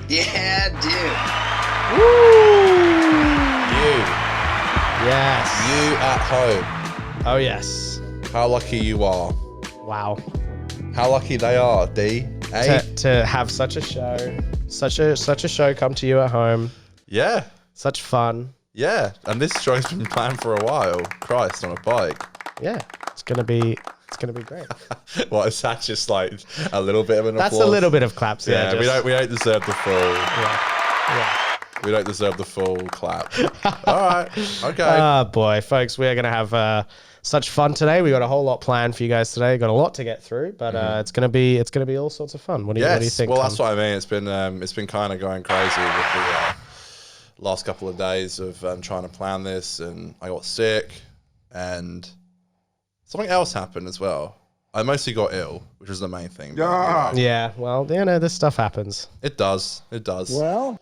Yeah, dude. Woo! You. Yes. You at home. Oh, yes. How lucky you are. Wow. How lucky they are, D. Eh? To have such a show, such a show come to you at home. Yeah. Such fun. Yeah. And this show's been planned for a while. Christ, on a bike. Yeah. It's gonna be great. Well, is that just like a little bit of an applause? That's a little bit of claps. Yeah, Yeah. we don't deserve the full. Yeah. We don't deserve the full clap. All right. Okay. Ah, boy, folks, we are gonna have such fun today. We got a whole lot planned for you guys today. Got a lot to get through, but it's gonna be all sorts of fun. What do you think? Well, that's what I mean. It's been kind of going crazy with the last couple of days of trying to plan this, and I got sick, and something else happened as well. I mostly got ill, which was the main thing. But, Yeah. Well, this stuff happens. It does. It does. Well,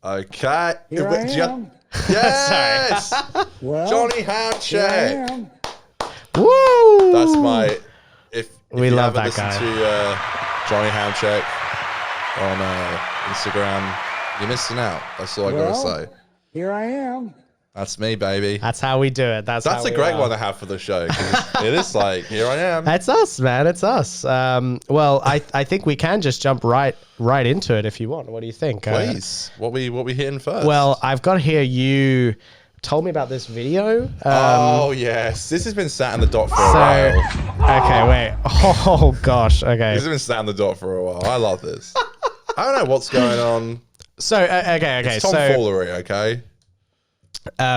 Okay. here I am. Yes. Well, Johnny here I Handshake. am. Woo! That's my. If We you love haven't that listened guy. to Johnny Handshake on Instagram, you're missing out. That's all I gotta say. Here I am. That's me, baby. That's how we do it. That's That's how a we great are. one to have for the show. 'Cause it is like, here I am. That's us, man. It's us. Well, I think we can just jump right into it if you want. What do you think? Please, what we hitting first? Well, I've got here. You told me about this video. Oh yes, this has been sat in the dot for a So, while. okay, wait. Oh gosh. Okay. This has been sat in the dot for a while. I love this. I don't know what's going on. So okay. It's So tomfoolery, okay?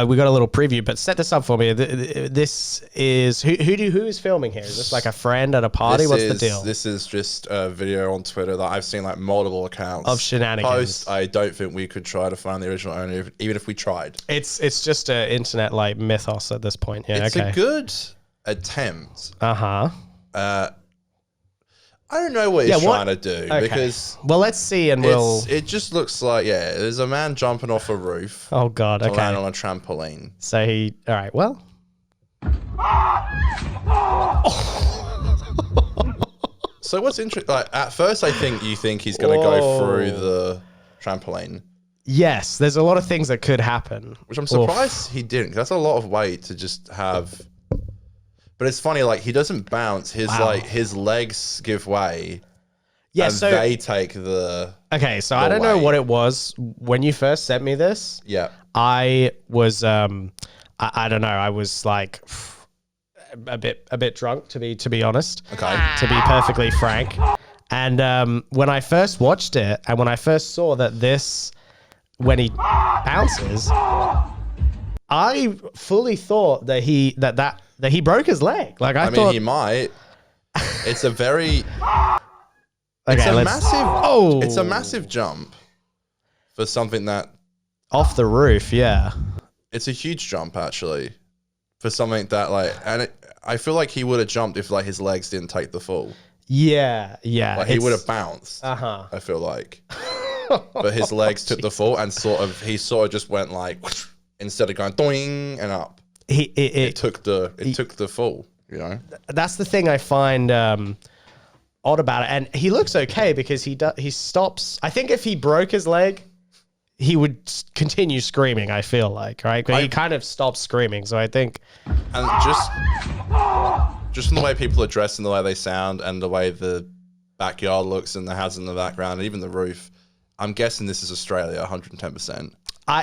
we got a little preview, but set this up for me. This is who is filming here? Is this like a friend at a party? What's the deal? This is just a video on Twitter that I've seen like multiple accounts Of shenanigans. post. I don't think we could try to find the original owner, even if we tried. It's just an internet like mythos at this point. Yeah. It's okay. a good attempt. Uh-huh. I don't know what he's trying to do because well, let's see, and it just looks like there's a man jumping off a roof. Oh God. To Okay. land on a trampoline. So all right. Well. So what's interesting? Like at first, I think you think he's going to go through the trampoline, Yes, there's a lot of things that could happen. which I'm surprised he didn't. 'Cause that's a lot of weight to just have. But it's funny, like he doesn't bounce. His legs give way. Yeah. And So they take the. okay. So I don't know weight. what it was when you first sent me this. Yeah. I was I don't know. I was like a bit drunk to be honest. Okay. To be perfectly frank. And when I first watched it, and when I first saw that when he bounces, I fully thought that he broke his leg. Like I I thought mean, he might. It's a very. okay, It's a let's- massive. Oh. It's a massive jump for something that. off the roof. Yeah. It's a huge jump actually, for something that I feel like he would have jumped if like his legs didn't take the fall. Yeah. Yeah. Like he would have bounced. Uh-huh. I feel like, but his legs took the fall and he sort of just went like instead of going doing and up. It took the fall. You know. That's the thing I find odd about it, and he looks okay because he stops. I think if he broke his leg, he would continue screaming. I feel like, right? But he kind of stopped screaming, so I think. And just from the way people are dressed and the way they sound and the way the backyard looks and the house in the background and even the roof, I'm guessing this is Australia, 110%.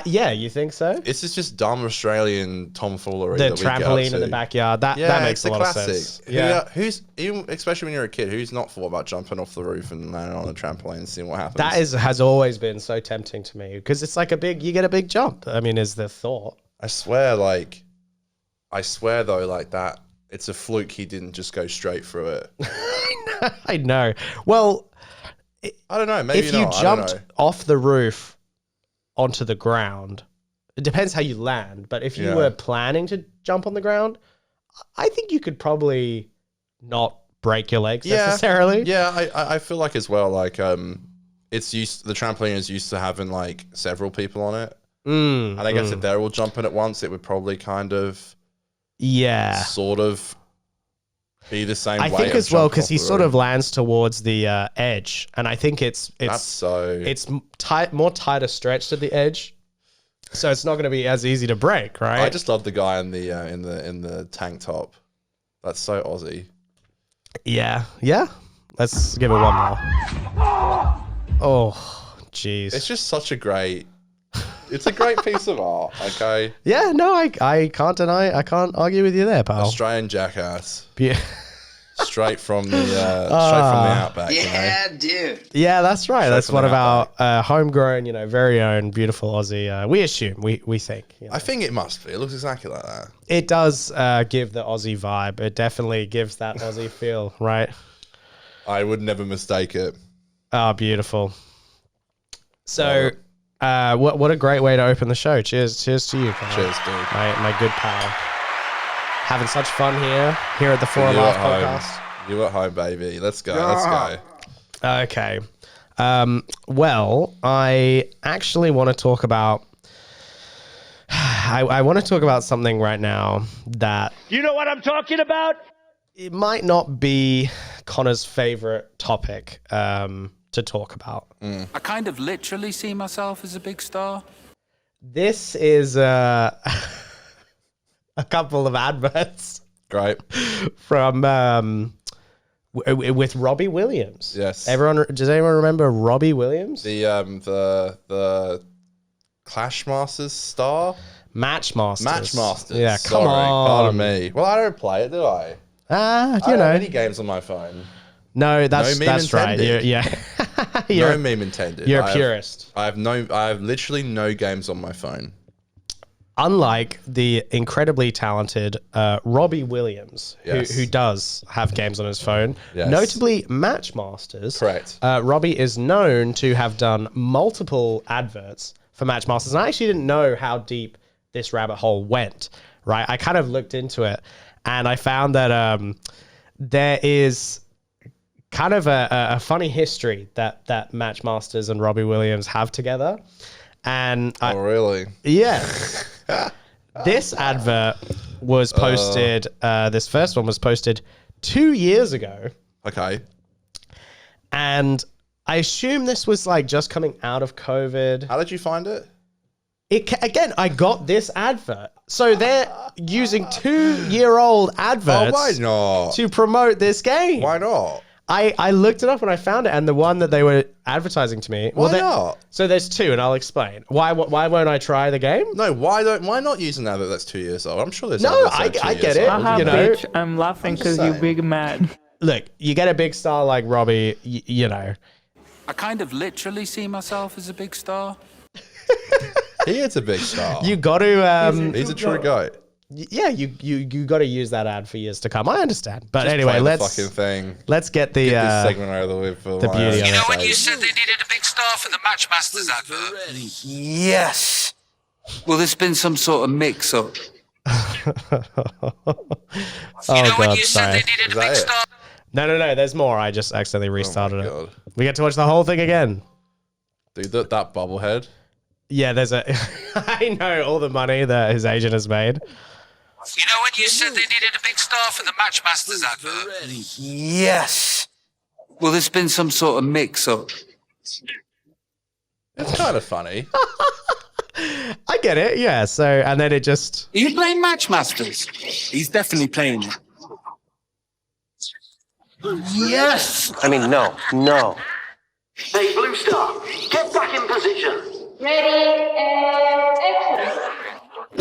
Yeah, you think so? This is just dumb Australian tomfoolery. The that we get up trampoline to. in the backyard. That makes it's a lot classic. of sense. Yeah. Who's even, especially when you're a kid, who's not thought about jumping off the roof and landing on a trampoline and seeing what happens? That has always been so tempting to me because it's like you get a big jump. I mean, is the thought. I swear though, like that, it's a fluke he didn't just go straight through it. I know. Well, I don't know. Maybe if you not. jumped I don't know. off the roof onto the ground, it depends how you land. But if you were planning to jump on the ground, I think you could probably not break your legs necessarily. Yeah, I feel like as well, like the trampoline is used to having like several people on it. And I guess if they're all jumping at once, it would probably kind of Yeah. sort of be the same I weight think of as well jump because off he the sort rope. of lands towards the edge, and I think it's more tighter stretched at the edge, so it's not going to be as easy to break, right? I just love the guy in the in the tank top. That's so Aussie. Yeah. Let's give it one more. Oh, jeez. It's just such a great. It's a great piece of art. Okay. Yeah, no, I can't deny. I can't argue with you there, pal. Australian jackass. Be- Straight from the outback. Yeah, You know? dude. Yeah, that's right. That's from one the of our homegrown, very own, beautiful Aussie. We assume, we think. I think it must be. It looks exactly like that. It does give the Aussie vibe. It definitely gives that Aussie feel, right? I would never mistake it. Oh, beautiful. So, what a great way to open the show. Cheers to you, Conor. Cheers, dude. My good pal. Having such fun here at the Four and You Laugh at podcast. home. You at home, baby. Let's go. Let's go. Okay. Well, I actually want to talk about. I want to talk about something right now that You know what I'm talking about? it might not be Connor's favorite topic to talk about. I kind of literally see myself as a big star. This is a couple of adverts Great. from with Robbie Williams. Yes. Does anyone remember Robbie Williams? The Clash Masters star? Match Masters. Match Masters. Yeah, come Sorry, on. Pardon me. Well, I don't play it, do I? I I don't have know. any games on my phone. No, that's No meme right. intended. You're No meme intended. you're I a have- purist. I have literally no games on my phone. Unlike the incredibly talented Robbie Williams, Yes. who does have games on his phone, Yes. notably Match Masters. Correct. Robbie is known to have done multiple adverts for Match Masters, and I actually didn't know how deep this rabbit hole went. Right, I kind of looked into it, and I found that there is kind of a funny history that Match Masters and Robbie Williams have together, and Oh, really? yeah. This advert was posted, this first one was posted 2 years ago. Okay. And I assume this was like just coming out of COVID. How did you find it? Again, I got this advert. So they're using 2-year-old adverts Oh, why not? to promote this game. Why not? I looked it up and I found it, and the one that they were advertising to me. Why not? So there's two, and I'll explain. Why won't I try the game? No, why not use an advert that's 2 years old? I'm sure there's No, adverts that are I 2 get years it. old. Haha, you know. bitch, I'm laughing because just you saying. big mad. Look, you get a big star like Robbie, you know. I kind of literally see myself as a big star. He is a big star. You got to, He's a true goat. yeah, you got to use that ad for years to come. I understand, but Just anyway, play the let's fucking thing. let's get the Get this segment over with. For the my beauty own of it. You know when you sake. said they needed a big star for the Match Masters advert? Yes. Well, there's been some sort of mix-up. Oh You know when god, you said sorry. they needed Is a big that it? star? No, there's more. I just accidentally Oh my restarted it. God. We get to watch the whole thing again. Dude, that bobblehead. Yeah, there's a. I know all the money that his agent has made. You know when you said they needed a big star for the Match Masters advert? Yes. Well, there's been some sort of mix-up. It's kind of funny. I get it, yeah. So, and then it just. Are you playing Match Masters? He's definitely playing it. Yes. I mean, no. Hey, Blue Star, get back in position. Ready and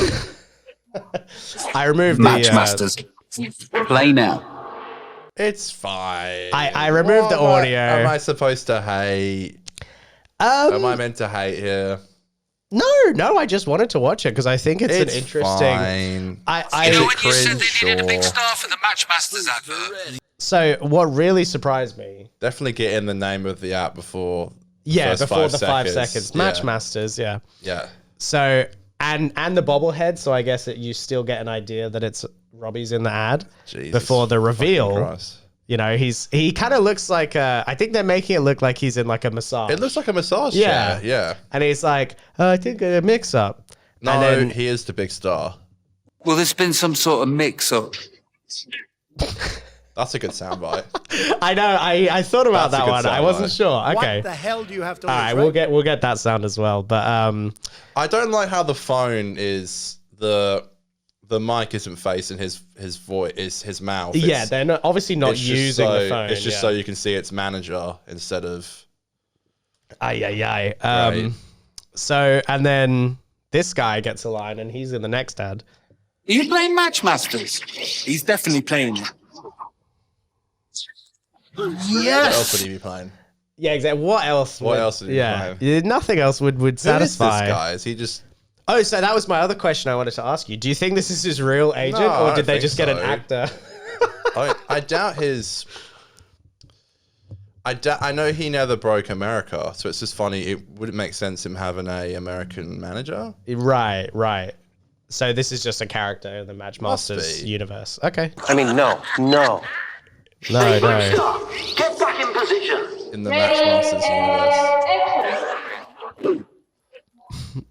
action. I removed Match the. Masters. Play now. It's fine. I removed the What audio. Am I supposed to hate? Am I meant to hate here? No, I just wanted to watch it because I think it's an interesting. Fine. I You know when you cringe, said they needed a big sure. star for the Match Masters advert? So what really surprised me, Definitely get in the name of the app before. yeah, first before 5 the 5 seconds. seconds, Yeah. Match Masters, yeah. Yeah. So and the bobblehead, so I guess that you still get an idea that it's Robbie's in the ad Jesus before the fucking reveal. Christ. You know, he kind of looks like I think they're making it look like he's in like a massage. It looks like a massage Yeah. chair. Yeah. and he's like, I think a mix up. No, and then, he is the big star. Well, there's been some sort of mix-up. That's a good soundbite. I know. I thought about That's a that good one. I wasn't soundbite. sure. Okay. What the hell do you have to All lose, right, we'll get that sound as well. But I don't like how the phone is the mic isn't facing his voice, is his mouth. yeah, they're not obviously not it's just using so, the phone. It's just so you can see its manager instead of. Aye. Right. So and then this guy gets a line, and he's in the next ad. Are you playing Match Masters? He's definitely playing it. What else Yes. would he be playing? Yeah, exactly. What else? What else would he be playing? Yeah, nothing else would Who is this satisfy. guy? Is he just? Oh, so that was my other question I wanted to ask you. Do you think this is his real agent, No, I or don't did they think just get an so. actor? I doubt his. I know he never broke America, so it's just funny. It wouldn't make sense him having a American manager. Right. So this is just a character in the Match Must Masters be. universe. Okay. I mean, no. Hey, Blue No. Star, get back in position. In the Match Masters universe. Action.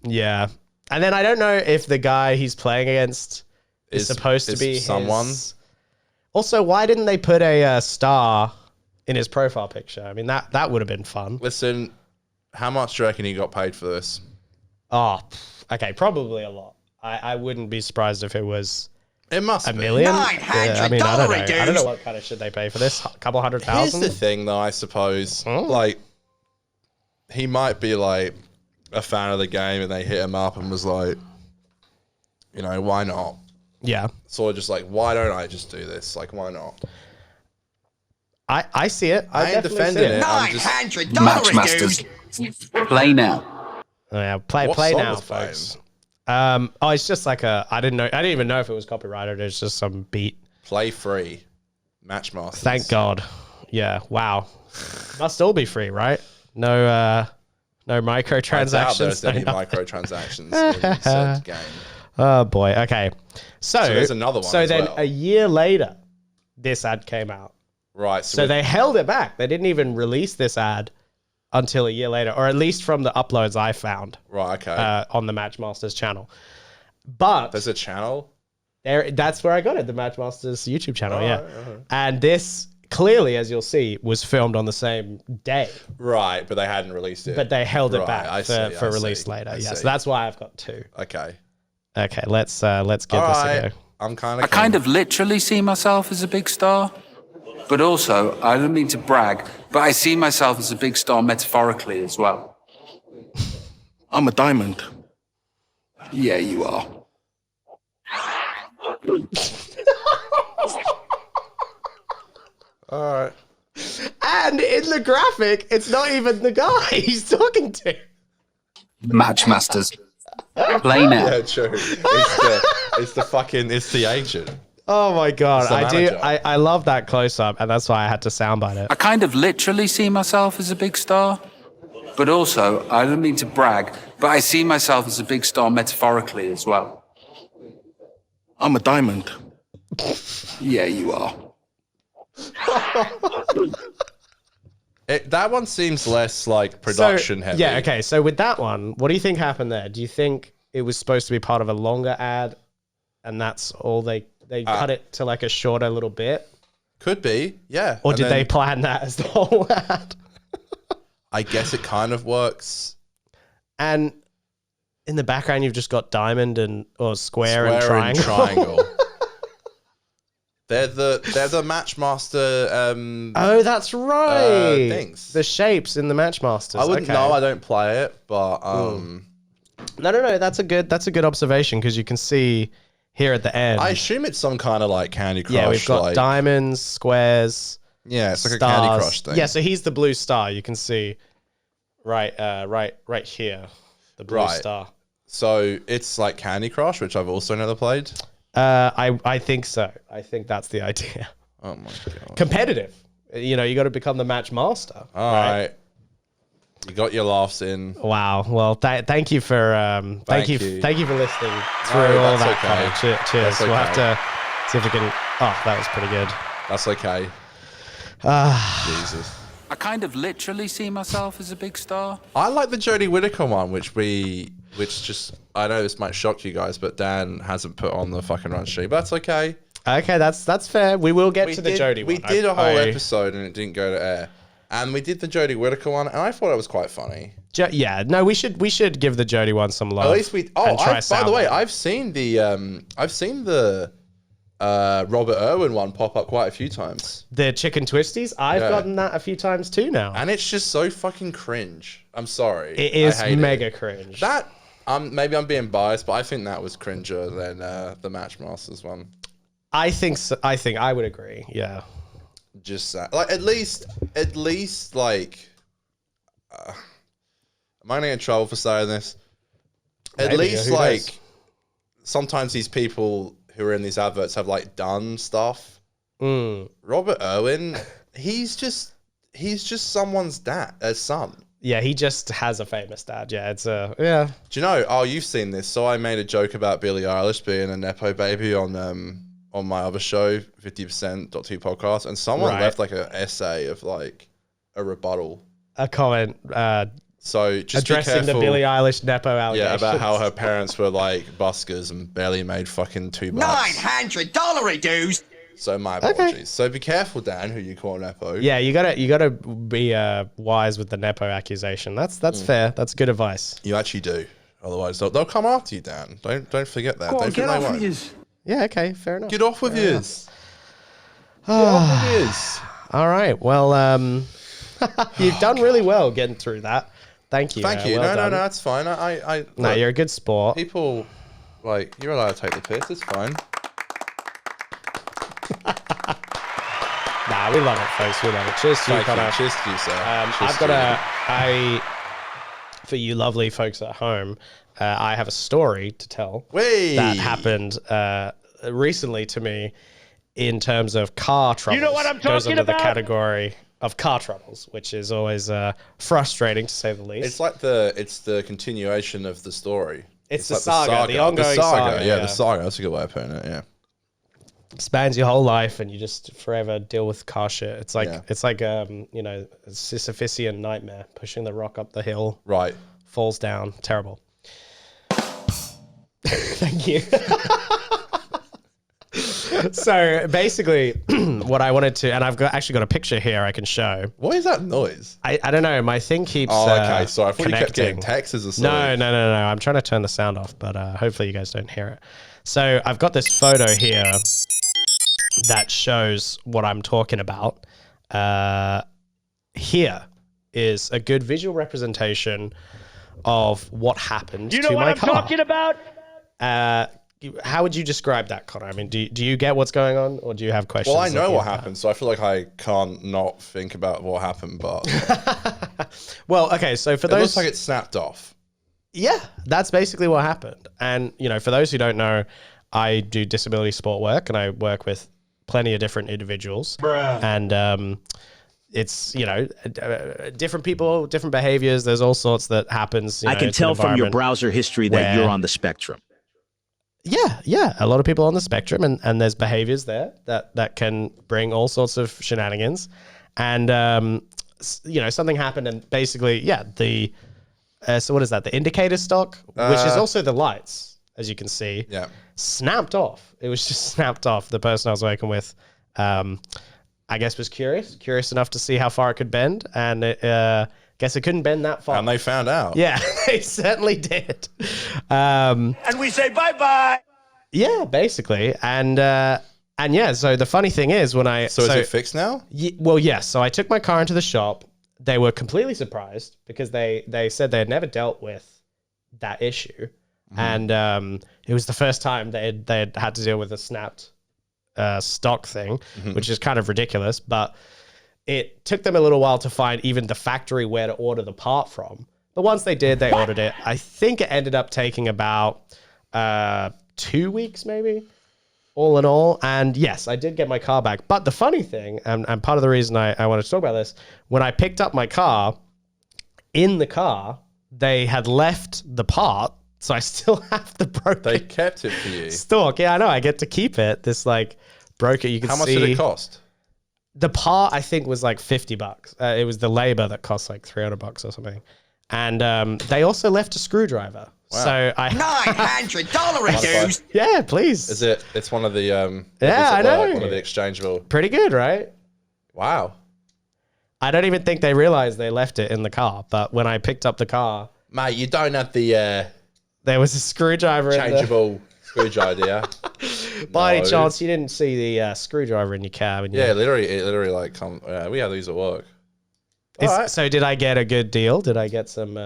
Yeah. And then I don't know if the guy he's playing against is supposed to be someone. Also, why didn't they put a star in his profile picture? I mean, that would have been fun. Listen, how much do you reckon he got paid for this? Oh, okay, probably a lot. I wouldn't be surprised if it was It must a be. million. Yeah, I mean, I don't know. I don't know dude. what kind of shit they pay for this. A couple Here's $100,000. the thing, though. I suppose, Oh. like, he might be like a fan of the game, and they hit him up and was like, you know, why not? Yeah, Sort of just like, why don't I just do this? Like, why not? I see it. I ain't definitely defending see it. I'm just, $900, Match Masters. Play now. Oh, yeah, play What play song now, was playing? folks. Oh, it's just like I didn't even know if it was copyrighted. It's just some beat. play free. Match Masters. Thank God. Yeah. Wow. Must all be free, right? No I doubt microtransactions. there's any no- microtransactions in said game. Oh boy. Okay. So there's another one So as then well. a year later, this ad came out. Right. So with- they held it back. They didn't even release this ad until a year later, or at least from the uploads I found right. Okay. on the Match Masters channel. But There's a channel. that's where I got it, the Match Masters YouTube channel. Yeah. Alright. And this clearly, as you'll see, was filmed on the same day, Right, but they hadn't released it. but they held it Right, back I for see, I release see, later. I Yeah. see. So that's why I've got two. Okay. Okay. Let's give All this right. a go. I'm kind I of. kind of literally see myself as a big star. But also, I don't mean to brag, but I see myself as a big star metaphorically as well. I'm a diamond. Yeah, you are. All right. And in the graphic, it's not even the guy he's talking to. Match Masters. Play now. Yeah, true. It's the agent. Oh my god, It's the I do. manager. I love that close up, and that's why I had to soundbite it. I kind of literally see myself as a big star. But also, I don't mean to brag, but I see myself as a big star metaphorically as well. I'm a diamond. Yeah, you are. That one seems less like production heavy. Yeah, okay. So with that one, what do you think happened there? Do you think it was supposed to be part of a longer ad, and that's all they cut it to like a shorter little bit, Could be. Yeah. or And did then they plan that as the whole ad? I guess it kind of works. And in the background, you've just got diamond or square and Square and triangle. triangle. They're the Matchmaster. Oh, that's right. things. The shapes in the Match Masters. I wouldn't Okay. know. I don't play it, but No. That's a good observation because you can see here at the end. I assume it's some kind of like Candy Crush. yeah, we've got like, diamonds, squares, Yeah, it's like stars. a Candy Crush thing. Yeah, so he's the blue star. You can see right here, the blue Right. star. So it's like Candy Crush, which I've also never played. I think so. I think that's the idea. Oh my god! Competitive. You know, you got to become the match master. All right. You got your laughs in. Wow. Well, thank you for thank you for listening through all that's that. okay. Conor. Cheers. That's We'll have okay. to see if we can. Oh, that was pretty good. That's okay. Jesus. I kind of literally see myself as a big star. I like the Jodie Whittaker one, which just I know this might shock you guys, but Dan hasn't put on the fucking run sheet, but that's okay. Okay, that's fair. We will get to the Jodie one. We did a whole episode and it didn't go to air. And we did the Jodie Whittaker one, and I thought it was quite funny. Yeah, no, we should give the Jodie one some love. At least we. Oh, by the way, I've seen the Robert Irwin one pop up quite a few times. The chicken twisties. I've gotten that a few times too now, and it's just so fucking cringe. I'm sorry, it is mega cringe. That maybe I'm being biased, but I think that was cringer than the Match Masters one. I think so. I think I would agree. Yeah. Just like at least like am I gonna get in trouble for saying this? At Maybe, least like sometimes these people who are in these adverts have like done stuff. Robert Irwin, he's just someone's son. Yeah, he just has a famous dad. Yeah, it's yeah. Do you know? Oh, you've seen this. So I made a joke about Billie Eilish being a nepo baby on my other show, 50%.2 podcast, and someone left like an essay of like a rebuttal, a comment. So just addressing be careful, the Billie Eilish nepo allegations. Yeah, about how her parents were like buskers and barely made fucking $2. $900 dues. So my apologies. So be careful, Dan, who you call nepo. Yeah, you gotta be wise with the nepo accusation. That's fair. That's good advice. You actually do. Otherwise, they'll come after you, Dan. Don't forget that. Don't get off with yous. Yeah, okay, fair enough. Get off with yous. Get off with yous. All right. Well, you've done really well getting through that. Thank you. Thank you. Well No, done. it's fine. No, you're a good sport. People, like, you're allowed to take the piss. It's fine. Nah, we love it, folks. We love it. Cheers to you, Conor. Cheers to you, sir. I've got for you lovely folks at home, I have a story to tell that happened recently to me in terms of car troubles. You know what I'm talking Goes under about? the category of car troubles, which is always frustrating to say the least. It's like the continuation of the story. It's the like saga, the ongoing saga. Yeah, the saga. That's a good way of putting it. Yeah. Spans your whole life, and you just forever deal with car shit. It's like a Sisyphean nightmare, pushing the rock up the hill. Right. Falls down. Terrible. Thank you. So basically, what I wanted to, and I've actually got a picture here I can show. What is that noise? I don't know. My thing keeps. Oh, okay. Sorry, I thought you kept connecting. getting texts as a story. No. I'm trying to turn the sound off, but hopefully you guys don't hear it. So I've got this photo here that shows what I'm talking about. Here is a good visual representation of what happened to my car. You know what I'm talking about? How would you describe that, Conor? I mean, do you get what's going on, or do you have questions? Well, I know what happened, so I feel like I can't not think about what happened, but... Well, okay, so for those... It looks like it snapped off. Yeah, that's basically what happened. And, for those who don't know, I do disability support work, and I work with plenty of different individuals. And it's, different people, different behaviors. There's all sorts that happens. I can tell from your browser history that you're on the spectrum. Yeah. A lot of people on the spectrum, and there's behaviors there that can bring all sorts of shenanigans. And, something happened, and basically, the... so what is that? The indicator stock, which is also the lights, as you can see, snapped off. It was just snapped off. The person I was working with, I guess, was curious enough to see how far it could bend, and guess it couldn't bend that far. And they found out. Yeah, they certainly did. And we say bye-bye. Yeah, basically. And so the funny thing is when I... So is it fixed now? Well, yes. So I took my car into the shop. They were completely surprised because they said they had never dealt with that issue. And it was the first time they had to deal with a snapped stock thing, which is kind of ridiculous. But it took them a little while to find even the factory where to order the part from. But once they did, they ordered it. I think it ended up taking about 2 weeks maybe, all in all. And yes, I did get my car back. But the funny thing, and part of the reason I wanted to talk about this, when I picked up my car, in the car, they had left the part. So I still have the broken. They kept it for you. Stock. Yeah, I know. I get to keep it. This broker, you can see. How much did it cost? The part, I think, was like $50. It was the labor that cost like $300 or something. And they also left a screwdriver. Wow. So I $900 dues. yeah, please. Is it? It's one of the Yeah, I know. one of the exchangeable. Pretty good, right? Wow. I don't even think they realized they left it in the car. But when I picked up the car, Mate, you don't have the there was a screwdriver in there. changeable screwdriver, yeah? By any No. chance, you didn't see the screwdriver in your cab? And Yeah, it literally like come. We have these at work. So did I get a good deal? Did I get some?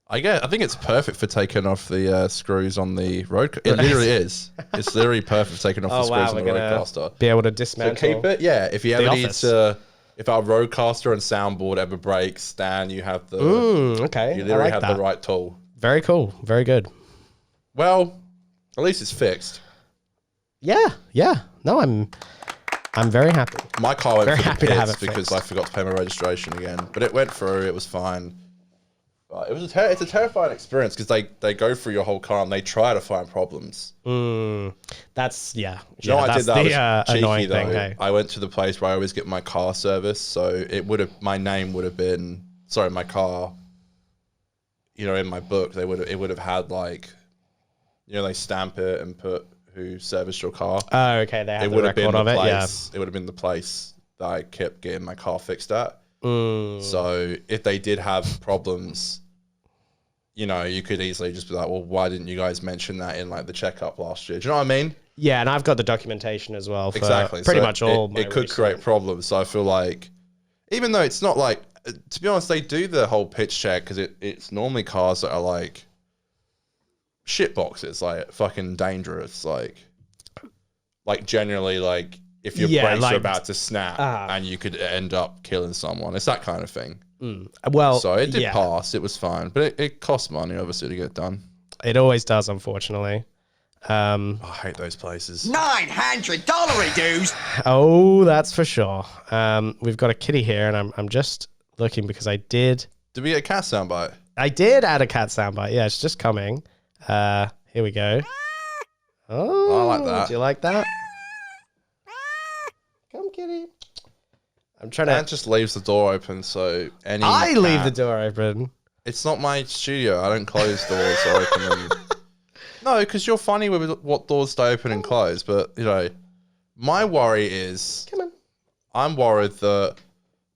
I think it's perfect for taking off the screws on the road. It literally is. It's literally perfect for taking off the screws on the roadcaster. Be able to So dismantle. keep it. Yeah, if you ever need office. to, if our roadcaster and soundboard ever breaks, Dan, you have the. Okay, You I literally like have that. the right tool. Very cool. Very good. Well, at least it's fixed. Yeah. No, I'm very happy. My car went Very for the happy to have pits it because fixed. I forgot to pay my registration again. But it went through. It was fine. But it was it's a terrifying experience because they go through your whole car and they try to find problems. That's yeah. You know what I that's did that the was cheeky annoying though. thing. Hey. I went to the place where I always get my car serviced, so my name would have been my car. In my book, it would have had like, they stamp it and put who serviced your car. Oh, okay. They have It the would have been record the of it. Yeah. place. It would have been the place that I kept getting my car fixed at. So if they did have problems, you could easily just be like, well, why didn't you guys mention that in like the checkup last year? Do you know what I mean? Yeah, and I've got the documentation as well for Exactly. pretty So much all. It could create problems. So I feel like, even though it's not like, to be honest, they do the whole pitch check because it's normally cars that are like shit boxes, like fucking dangerous, like generally like if your brakes are about to snap and you could end up killing someone. It's that kind of thing. Well, So it did pass. It was fine, but it costs money obviously to get done. It always does, unfortunately. I hate those places. $900 dues. Oh, that's for sure. We've got a kitty here, and I'm just looking because I did we get a cat soundbite? add a cat soundbite. Yeah, it's just coming. Here we go. Oh, I like that. Do you like that? Come, kitty. I'm trying Dan to. just leaves the door open, so I leave the door open. It's not my studio. I don't close doors or open them. No, because you're funny with what doors stay open and close. But my worry is, Come on. I'm worried that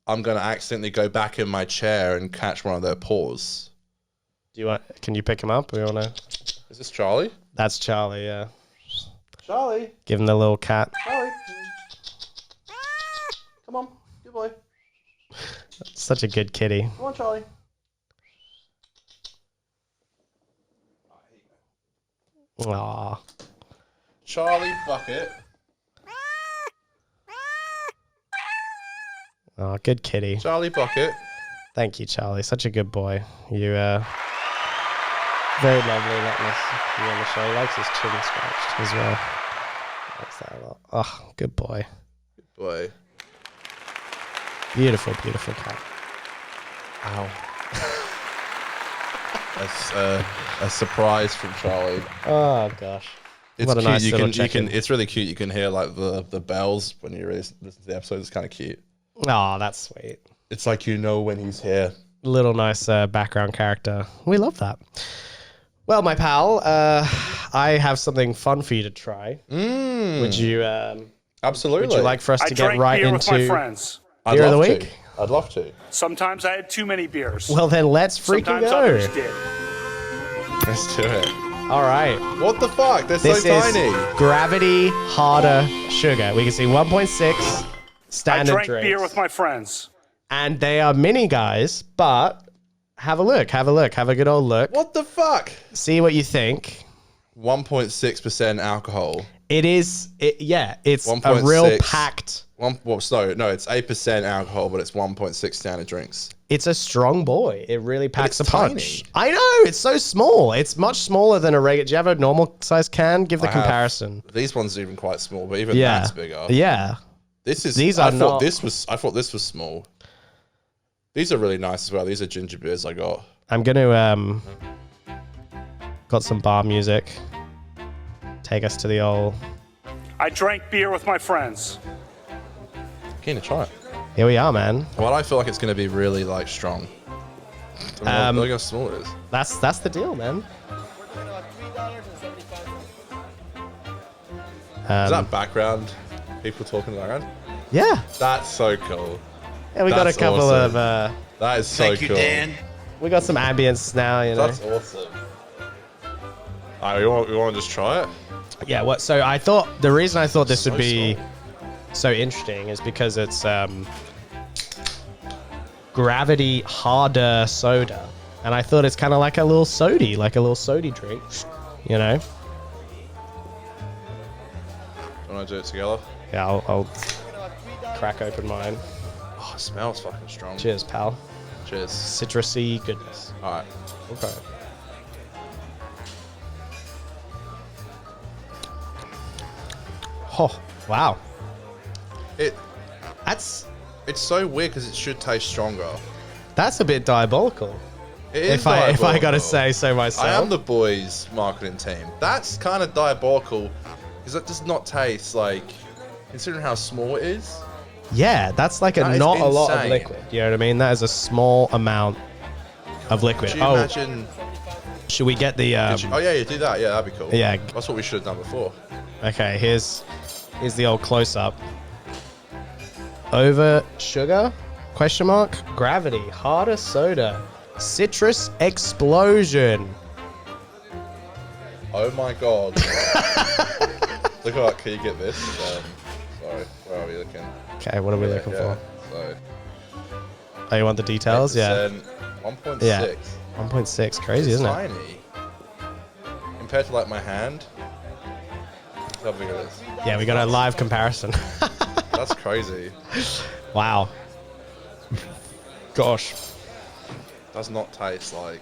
I'm going to accidentally go back in my chair and catch one of their paws. Do you want? Can you pick him up? We want to. Is this Charlie? That's Charlie. Yeah. Charlie, Give him the little cat. Charlie, come on, good boy. Such a good kitty. Come on, Charlie. Aw. Charlie Bucket. Oh, good kitty. Charlie Bucket. Thank you, Charlie. Such a good boy. You, very lovely. Letting us be on the show. He likes his chin scratched as well. Likes that a lot. Oh, good boy. Good boy. Beautiful, beautiful cat. Ow. That's a surprise from Charlie. Oh gosh. It's What a cute. nice You little can. check-in. It's really cute. You can hear like the bells when you listen to the episode. It's kind of cute. Oh, that's sweet. It's like when he's here. Little nice background character. We love that. Well, my pal, I have something fun for you to try. Would you? Absolutely. Would you like for us I to get drank right beer into with my friends. beer of the week? I'd love to. Sometimes I had too many beers. Well, then let's freaking Sometimes others go. did. Let's do it. All right. What the fuck? They're This so is tiny. Gravity Harder Sugar. We can see 1.6 I standard drank drinks. beer with my friends. And they are mini guys, but have a look. Have a good old look. What the fuck? See what you think. 1.6% alcohol. It is, it's a 1.6. real packed. No, it's 8% alcohol, but it's 1.6 standard drinks. It's a strong boy. It really packs a it's punch. tiny. I know, it's so small. It's much smaller than a regular. Do you have a normal size can? Give the I have- comparison. These ones are even quite small, but even Yeah. that's bigger. Yeah. I thought this was small. These are really nice as well. These are ginger beers I got. I'm going to, got some bar music. Take us to the old. I drank beer with my friends. Keen to try it. Here we are, man. Well, I feel like it's going to be really like strong. Look how small it is. That's the deal, man. Is that background? People talking around? Yeah. That's so cool. Yeah, we got a That's couple awesome. of. That is so cool. We got some ambience now, you know. That's awesome. Alright, we want to just try it? Yeah. What? So I thought the reason I thought this So would be small. so interesting is because it's gravity harder soda, and I thought it's kind of like a little sody, drink, you know. Want to do it together? Yeah, I'll crack open mine. Oh, it smells fucking strong. Cheers, pal. Cheers. Citrusy goodness. Alright. Okay. Oh, wow. It's so weird because it should taste stronger. That's a bit diabolical. It is If I gotta diabolical. say so myself. I am the boys' marketing team. That's kind of diabolical because it does not taste like, considering how small it is. Yeah, that's like That is not a lot of insane. liquid. You know what I mean? That is a small amount of liquid. Could you Oh, imagine? should we get the? Oh yeah, you do that. Yeah, that'd be cool. Yeah. That's what we should have done before. Okay, here's the old close up. Over sugar? Question mark. Gravity. Harder soda. Citrus explosion. Oh my god. Look at that. Can you get this? Sorry, where are we looking? Okay, what are we looking for? So, Oh, you want the details? Yeah. 1.6. Yeah. 1.6. Crazy, isn't it? Tiny. Compared to like my hand. How big it is. Yeah, we got a live comparison. That's crazy. Wow. Gosh. Does not taste like.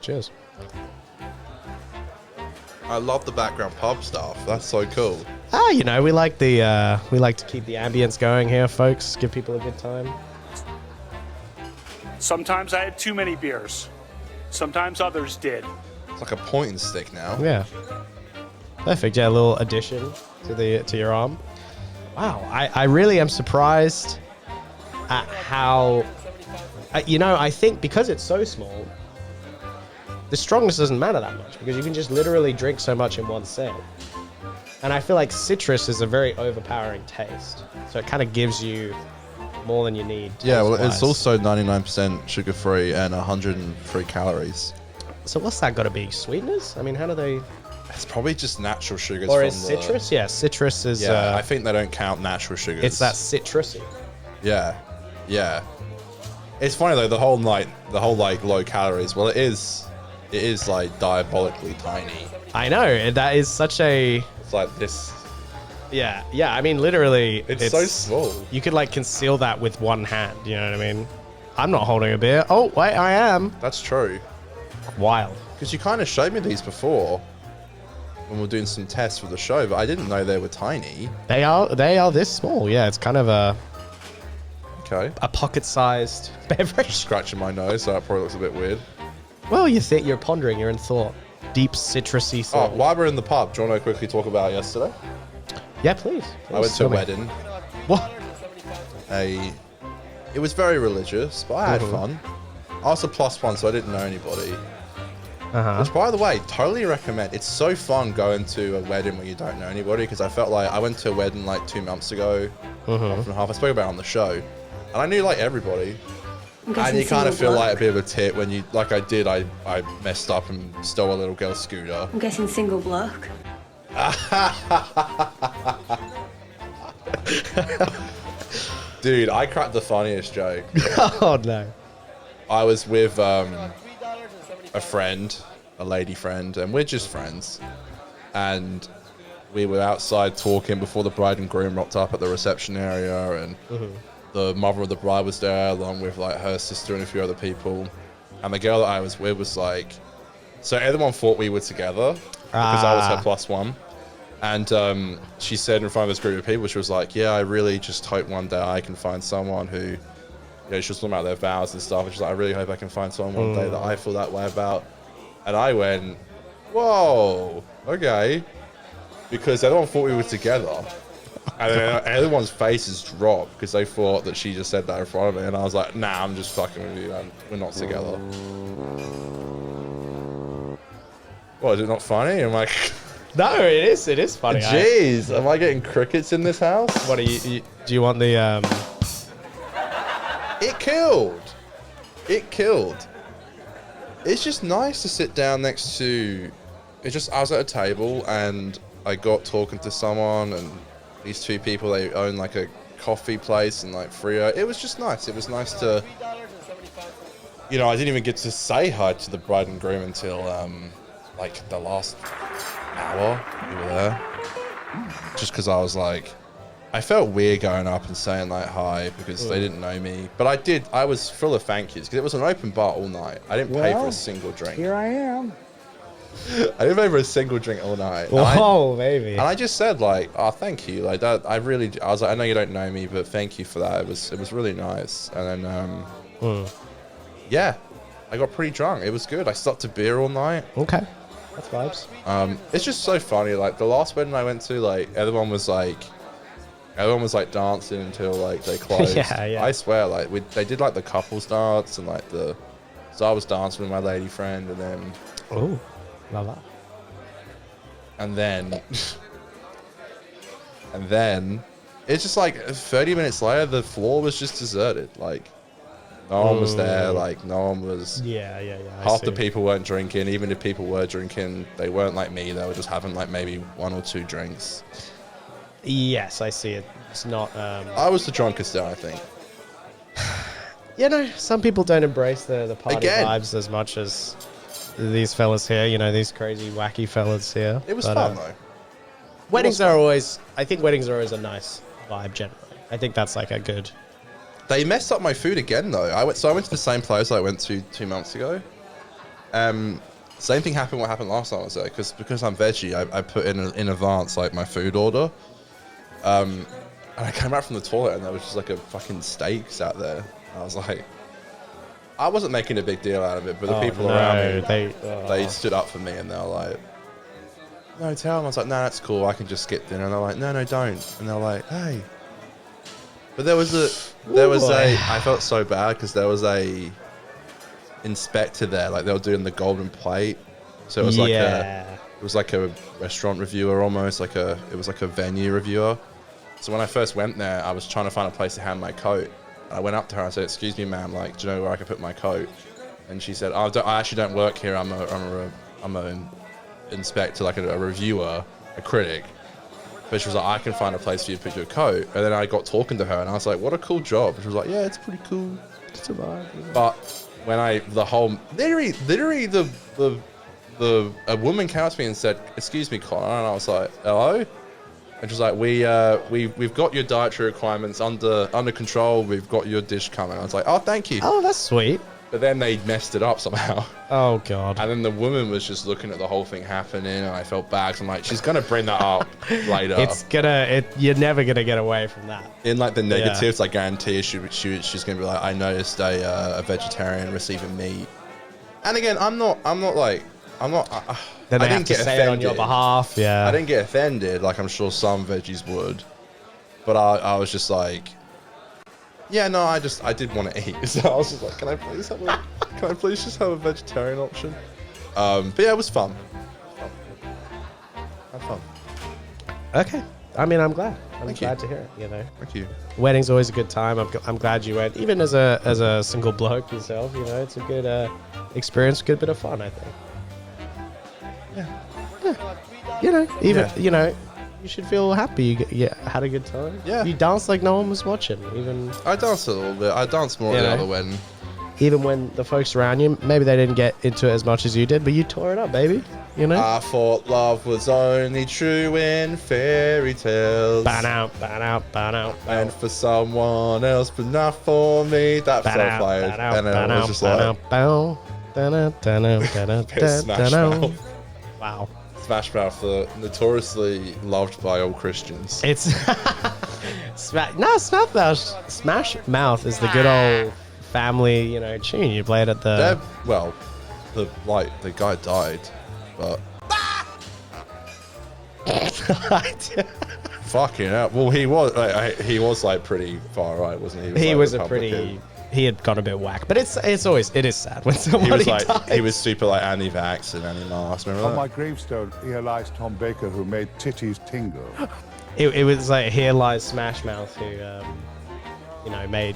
Cheers. I love the background pub stuff. That's so cool. Ah, you know, we like to keep the ambience going here, folks. Give people a good time. Sometimes I had too many beers. Sometimes others did. It's like a pointing stick now. Yeah. Perfect. Yeah, a little addition to your arm. Wow, I really am surprised at how, you know, I think because it's so small, the strongness doesn't matter that much because you can just literally drink so much in one set. And I feel like citrus is a very overpowering taste, so it kind of gives you more than you need. Yeah, well, it's taste-wise. also 99% sugar-free and 103 calories. So what's that got to be? Sweeteners? I mean, how do they? It's probably just natural sugars. Or from is citrus? Yeah, citrus is. Yeah, I think they don't count natural sugars. It's that citrusy. Yeah, yeah. It's funny though. The whole like low calories. Well, it is like diabolically tiny. I know that is such a. It's like this. Yeah. I mean, literally, It's so small. You could like conceal that with one hand. You know what I mean? I'm not holding a beer. Oh wait, I am. That's true. Wild. Because you kind of showed me these before when we were doing some tests for the show, but I didn't know they were tiny. They are this small. Yeah, it's kind of a pocket-sized beverage. Scratching my nose, so that probably looks a bit weird. Well, you're pondering. You're in thought. Deep citrusy Oh, thought. while we're in the pub, do you want to quickly talk about yesterday? Yeah, please. I went to a tell me. wedding. What? It was very religious, but I had fun. I was a +1, so I didn't know anybody. Which, by the way, totally recommend. It's so fun going to a wedding where you don't know anybody, because I felt like I went to a wedding like 2 months ago, month and a half. I spoke about it on the show, and I knew like everybody. And you kind of feel like a bit of a tit when you, like I did, I messed up and stole a little girl's scooter. I'm guessing single bloke. Dude, I cracked the funniest joke. Oh no. I was with a friend, a lady friend, and we're just friends. And we were outside talking before the bride and groom rocked up at the reception area, and the mother of the bride was there along with like her sister and a few other people. And the girl that I was with was like, so everyone thought we were together because I was her +1. And she said in front of this group of people, she was like, yeah, I really just hope one day I can find someone who, you know, she was talking about their vows and stuff. And she's like, I really hope I can find someone one day that I feel that way about. And I went, whoa, okay. Because everyone thought we were together. And then everyone's faces dropped because they thought that she just said that in front of me. And I was like, nah, I'm just fucking with you, man. We're not together. What, is it not funny? I'm like... No, it is funny. Jeez, am I getting crickets in this house? What do you want the It killed. It killed. It's just nice to sit down next to... I was at a table and I got talking to someone, and these two people, they own like a coffee place and like Frio. It was just nice. It was nice to... You know, I didn't even get to say hi to the bride and groom until like the last hour we were there. Just because I was like... I felt weird going up and saying like hi because they didn't know me. But I did. I was full of thank yous because it was an open bar all night. I didn't pay for a single drink. Here I am. I didn't pay for a single drink all night. Oh, baby. And I just said like, oh, thank you. Like that. I was like, I know you don't know me, but thank you for that. It was really nice. And then, yeah, I got pretty drunk. It was good. I stopped to beer all night. Okay. That's vibes. It's just so funny. Like the last wedding I went to, like everyone was like dancing until like they closed. Yeah. I swear, like they did like the couples dance and like so I was dancing with my lady friend, and then Oh, love that. and then it's just like 30 minutes later, the floor was just deserted. Like no one was there. Like no one was. Yeah. Half the people weren't drinking. Even if people were drinking, they weren't like me. They were just having like maybe 1 or 2 drinks. Yes, I see it. It's not. I was the drunkest there, I think. You know, some people don't embrace the party Again. vibes as much as these fellas here. You know, these crazy, wacky fellas here. It was fun though. Weddings are always. I think weddings are always a nice vibe generally. I think that's like a good. They messed up my food again though. I went to the same place I went to 2 months ago. Same thing happened. What happened last time I was there? Because I'm veggie, I put in advance like my food order. And I came out from the toilet and there was just like a fucking steak sat there. I was like, I wasn't making a big deal out of it, but the people around me, they stood up for me and they were like, no, tell them. I was like, no, that's cool. I can just skip dinner. And they're like, no, don't. And they're like, hey. But there was I felt so bad because there was a inspector there. Like they were doing the golden plate. So it was like a restaurant reviewer almost. It was like a venue reviewer. So when I first went there, I was trying to find a place to hand my coat. I went up to her and I said, excuse me, ma'am, like, do you know where I can put my coat? And she said, oh, I actually don't work here. I'm an inspector, like a reviewer, a critic. But she was like, I can find a place for you to put your coat. And then I got talking to her and I was like, what a cool job. And she was like, yeah, it's pretty cool. It's a vibe. But when literally a woman came up to me and said, excuse me, Conor. And I was like, hello? And she was like, we've got your dietary requirements under control. We've got your dish coming. I was like, oh, thank you. Oh, that's sweet. But then they messed it up somehow. Oh, God. And then the woman was just looking at the whole thing happening, and I felt bad. So I'm like, she's going to bring that up later. You're never going to get away from that. In like the negatives, I guarantee she's going to be like, I noticed a vegetarian receiving meat. And again, I didn't get offended on your behalf. Yeah. I didn't get offended like I'm sure some veggies would. But I was just like, yeah, no, I did want to eat. So I was just like, can I please just have a vegetarian option? But yeah, it was fun. Had fun. Okay. I mean, I'm glad. I'm glad to hear it, you know. Thank you. Wedding's always a good time. I'm glad you went. Even as a single bloke yourself, you know, it's a good experience, good bit of fun, I think. Yeah. You know, you know, you should feel happy you had a good time. Yeah. You danced like no one was watching. I danced a little bit. I danced more at the other wedding. Even when the folks around you, maybe they didn't get into it as much as you did, but you tore it up, baby. You know? I thought love was only true in fairy tales. Ban out. And for someone else, but not for me. That felt fired. And then it was just like... Smash Mouth. Wow. Smash Mouth, notoriously loved by all Christians. It's... Smash Mouth is the good old family, you know, tune. You play it at the... the guy died, but... Fucking hell. Well, he was like pretty far right, wasn't he? He like, was a Republican. pretty. He had gone a bit whack, but it is sad when somebody He was like dies. he was super like anti-vax and anti-mask. Remember On that? my gravestone, here lies Tom Baker, who made titties tingle. It was like Here Lies Smash Mouth who, made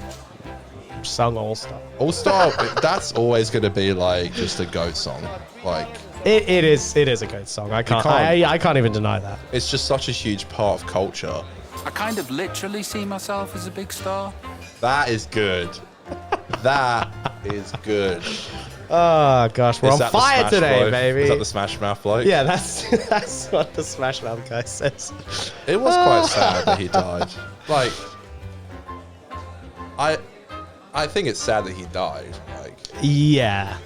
sung All Star. All Star. That's always going to be like just a goat song. Like It is a good song. I can't even deny that. it's just such a huge part of culture. I kind of literally see myself as a big star. That is good. That is good. Oh gosh, we're Is on that the fire Smash today, bloke? baby. Is that the Smash Mouth bloke? Yeah, that's what the Smash Mouth guy says. It was quite sad that he died. Like, I think it's sad that he died. Like, Yeah,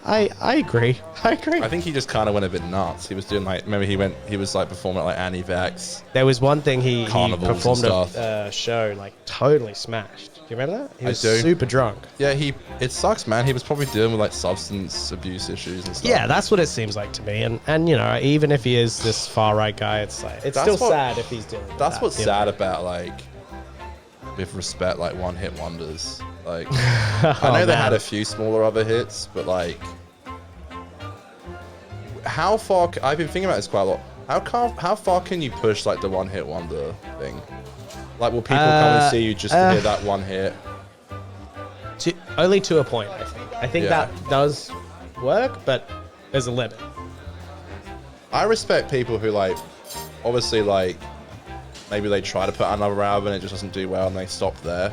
I agree. I agree. I think he just kind of went a bit nuts. He was doing like, remember he was like performing at like anti-vax. There was one thing he Carnivals and performed stuff. a show like totally smashed. Do you remember that? He was do. super drunk. Yeah, it sucks, man. He was probably dealing with like substance abuse issues and stuff. Yeah, that's what it seems like to me. And even if he is this far right guy, it's like it's That's still what- sad if he's dealing with That's that, what's you know? sad about like, with respect, like one-hit wonders. Like, I know they man. had a few smaller other hits, but like, how far? I've been thinking about this quite a lot. How far can you push like the one-hit wonder thing? Like, will people come and see you just to hear that one hit? Only to a point, I think. I think Yeah. that does work, but there's a limit. I respect people who like, obviously like, maybe they try to put out another album and it just doesn't do well and they stop there.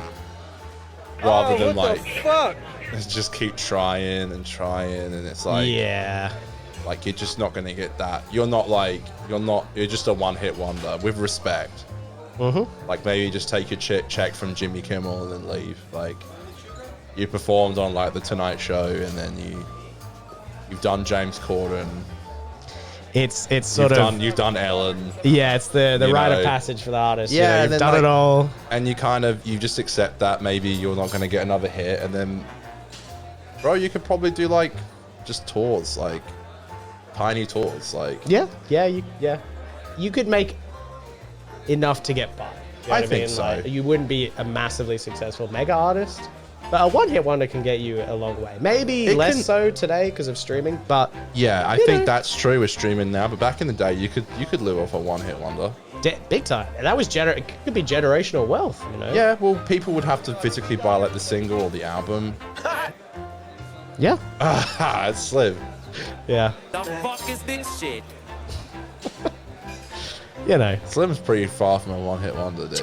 Rather than like, just keep trying and it's like, Yeah. like you're just not gonna get that. You're just a one-hit wonder. With respect. Mm-hmm. Like maybe just take your check from Jimmy Kimmel and then leave. Like you performed on like the Tonight Show and then you've done James Corden. It's sort of You've done Ellen. yeah. It's the you rite of know. passage for the artist. Yeah, you know, and you've then, done like- it all. And you just accept that maybe you're not gonna get another hit and then, bro, you could probably do like just tours, like tiny tours, like. Yeah. You could make enough to get by. You know I what think mean? so. Like, you wouldn't be a massively successful mega artist, but a one-hit wonder can get you a long way. Maybe It less can- so today because of streaming, but Yeah, I You think know. that's true with streaming now, but back in the day, you could live off a one-hit wonder. big time. And that was it could be generational wealth. You know. Yeah, well, people would have to physically buy like the single or the album. Yeah. Ah, it's slim. Yeah. The fuck is this shit? You know. Slim's pretty far from a one-hit wonder, D.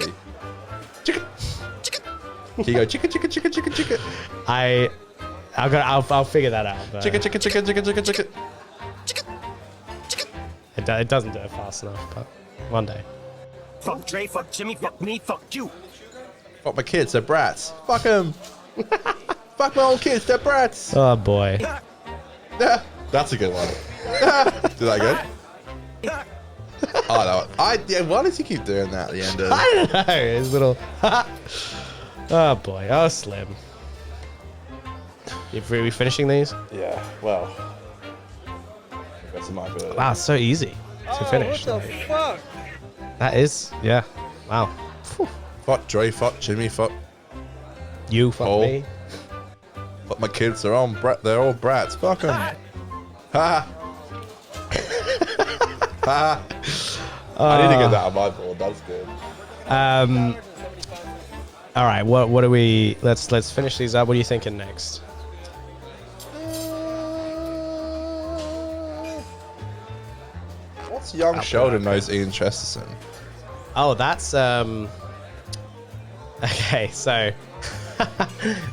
Chicka. He go chicka chicka chicka chicka chicka I'll figure that out. But chicka chicka chicka chicka chicka chicka. it doesn't do it fast enough. But one day. Fuck Dre, fuck Jimmy, fuck me, fuck you. Fuck my kids, they're brats. Fuck them. Fuck my own kids, they're brats. Oh boy. Yeah, that's a good one. Did that good? Oh no! Why does he keep doing that at the end of? I don't know. His little. Oh boy. Oh Slim. Are we finishing these? Yeah. Well, that's my ability. Wow, it's so easy to finish. What the fuck? That is. Yeah. Wow. Phew. Fuck Dre. Fuck Jimmy. Fuck You fuck Oh. me. Fuck my kids. They're all brats. Fuck them. Ha. Ha. I need to get that on my board. That's good. All right. What do we? Let's finish these up. What are you thinking next? What's young Sheldon knows Ian Chesterton? Oh, that's Okay, so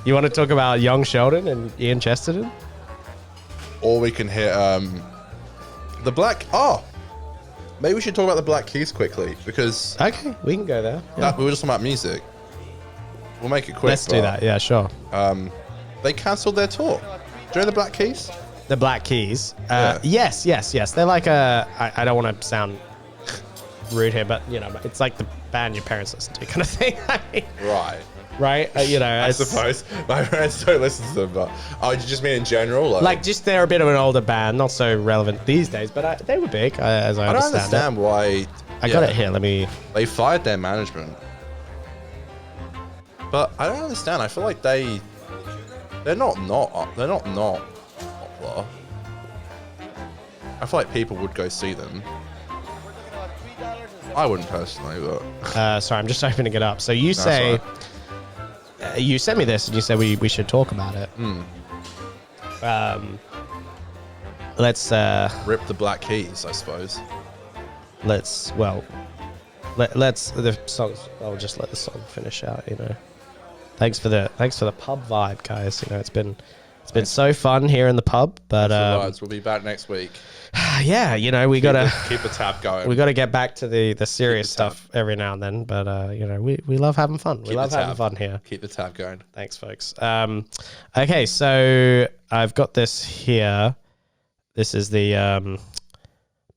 you want to talk about young Sheldon and Ian Chesterton? Or we can hit the Black. Oh, maybe we should talk about the Black Keys quickly because Okay, we can go there. Yeah. we were just talking about music. We'll make it quick. Let's do but, that. Yeah, sure. They cancelled their tour. Do you know the Black Keys? The Black Keys. Yeah. Yes. They're like I don't want to sound rude here, but you know, it's like the band your parents listen to, kind of thing. I mean, Right. right? You know, I it's- suppose my parents don't listen to them, but oh, you just mean in general? Like, just they're a bit of an older band, not so relevant these days, but they were big, as I I don't understand understand why I got it here. Let me. They fired their management. But I don't understand. I feel like they're not popular. I feel like people would go see them. I wouldn't personally, but Sorry, I'm just opening it up. So you say you sent me this and you said we should talk about it. Let's rip the Black Keys, I suppose. Let's the songs. I'll just let the song finish out. You know. Thanks for the pub vibe, guys. You know, it's been so fun here in the pub. But We'll be back next week. Yeah, you know, we gotta keep the tab going. We gotta get back to the serious stuff every now and then. But you know, we love having fun. We love having fun here. Keep the tab going. Thanks, folks. Okay, so I've got this here. This is the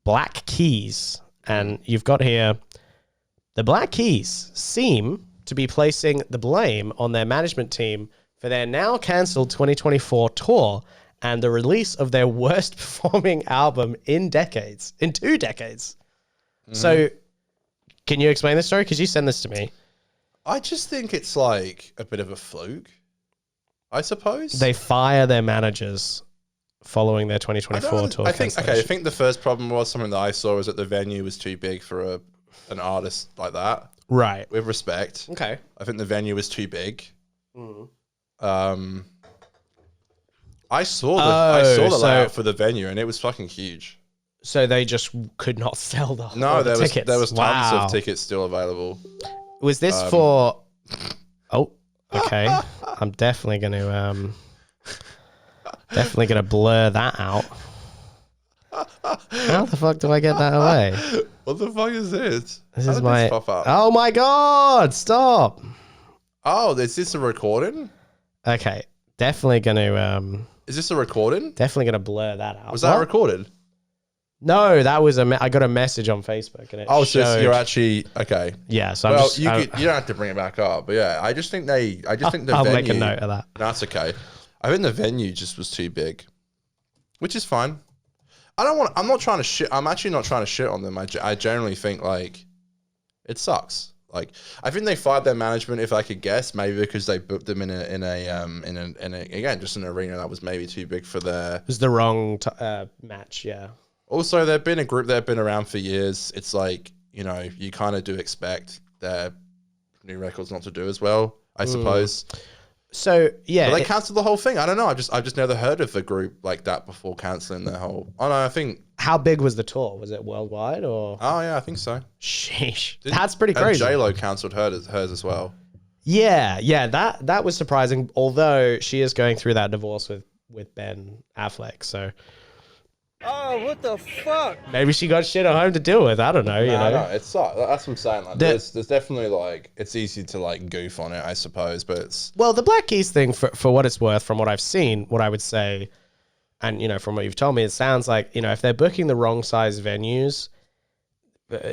Black Keys, and you've got here the Black Keys seem to be placing the blame on their management team for their now cancelled 2024 tour and the release of their worst performing album in 2 decades. So can you explain this story? Because you sent this to me. I just think it's like a bit of a fluke, I suppose. They fire their managers following their 2024 tour. I think the first problem was something that I saw was that the venue was too big for an artist like that. Right. With respect. Okay. I think the venue was too big. I saw the layout for the venue and it was fucking huge. So they just could not sell the tickets. There was tons of tickets still available. Was this for? Oh, okay. I'm definitely gonna blur that out. How the fuck do I get that away? What the fuck is this? This is my. Oh my god! Stop. Oh, is this a recording? Okay, definitely gonna. Is this a recording? Definitely gonna blur that out. Was that recorded? No, that was I got a message on Facebook and it so showed... you're actually okay. Yeah, so you don't have to bring it back up, but yeah, I think the I'll venue. make a note of that. That's okay. I think the venue just was too big, which is fine. I'm not trying to shit. I'm actually not trying to shit on them. I generally think like it sucks. Like I think they fired their management. If I could guess, maybe because they booked them in a just an arena that was maybe too big for their. It was the wrong match. Yeah. Also, they've been a group that have been around for years. It's like, you know, you kind of do expect their new records not to do as well, I suppose. So yeah, but they cancelled the whole thing. I don't know. I've just never heard of a group like that before cancelling their whole. Oh no, I think. How big was the tour? Was it worldwide or? Oh yeah, I think so. Sheesh, that's pretty crazy. And J-Lo cancelled hers as well. Yeah, that was surprising. Although she is going through that divorce with Ben Affleck, so. Oh, what the fuck? Maybe she got shit at home to deal with. I don't know. No, it's that's what I'm saying. Like, there's definitely like it's easy to like goof on it, I suppose, but it's the Black Keys thing for what it's worth, from what I've seen, what I would say, and you know, from what you've told me, it sounds like, you know, if they're booking the wrong size venues,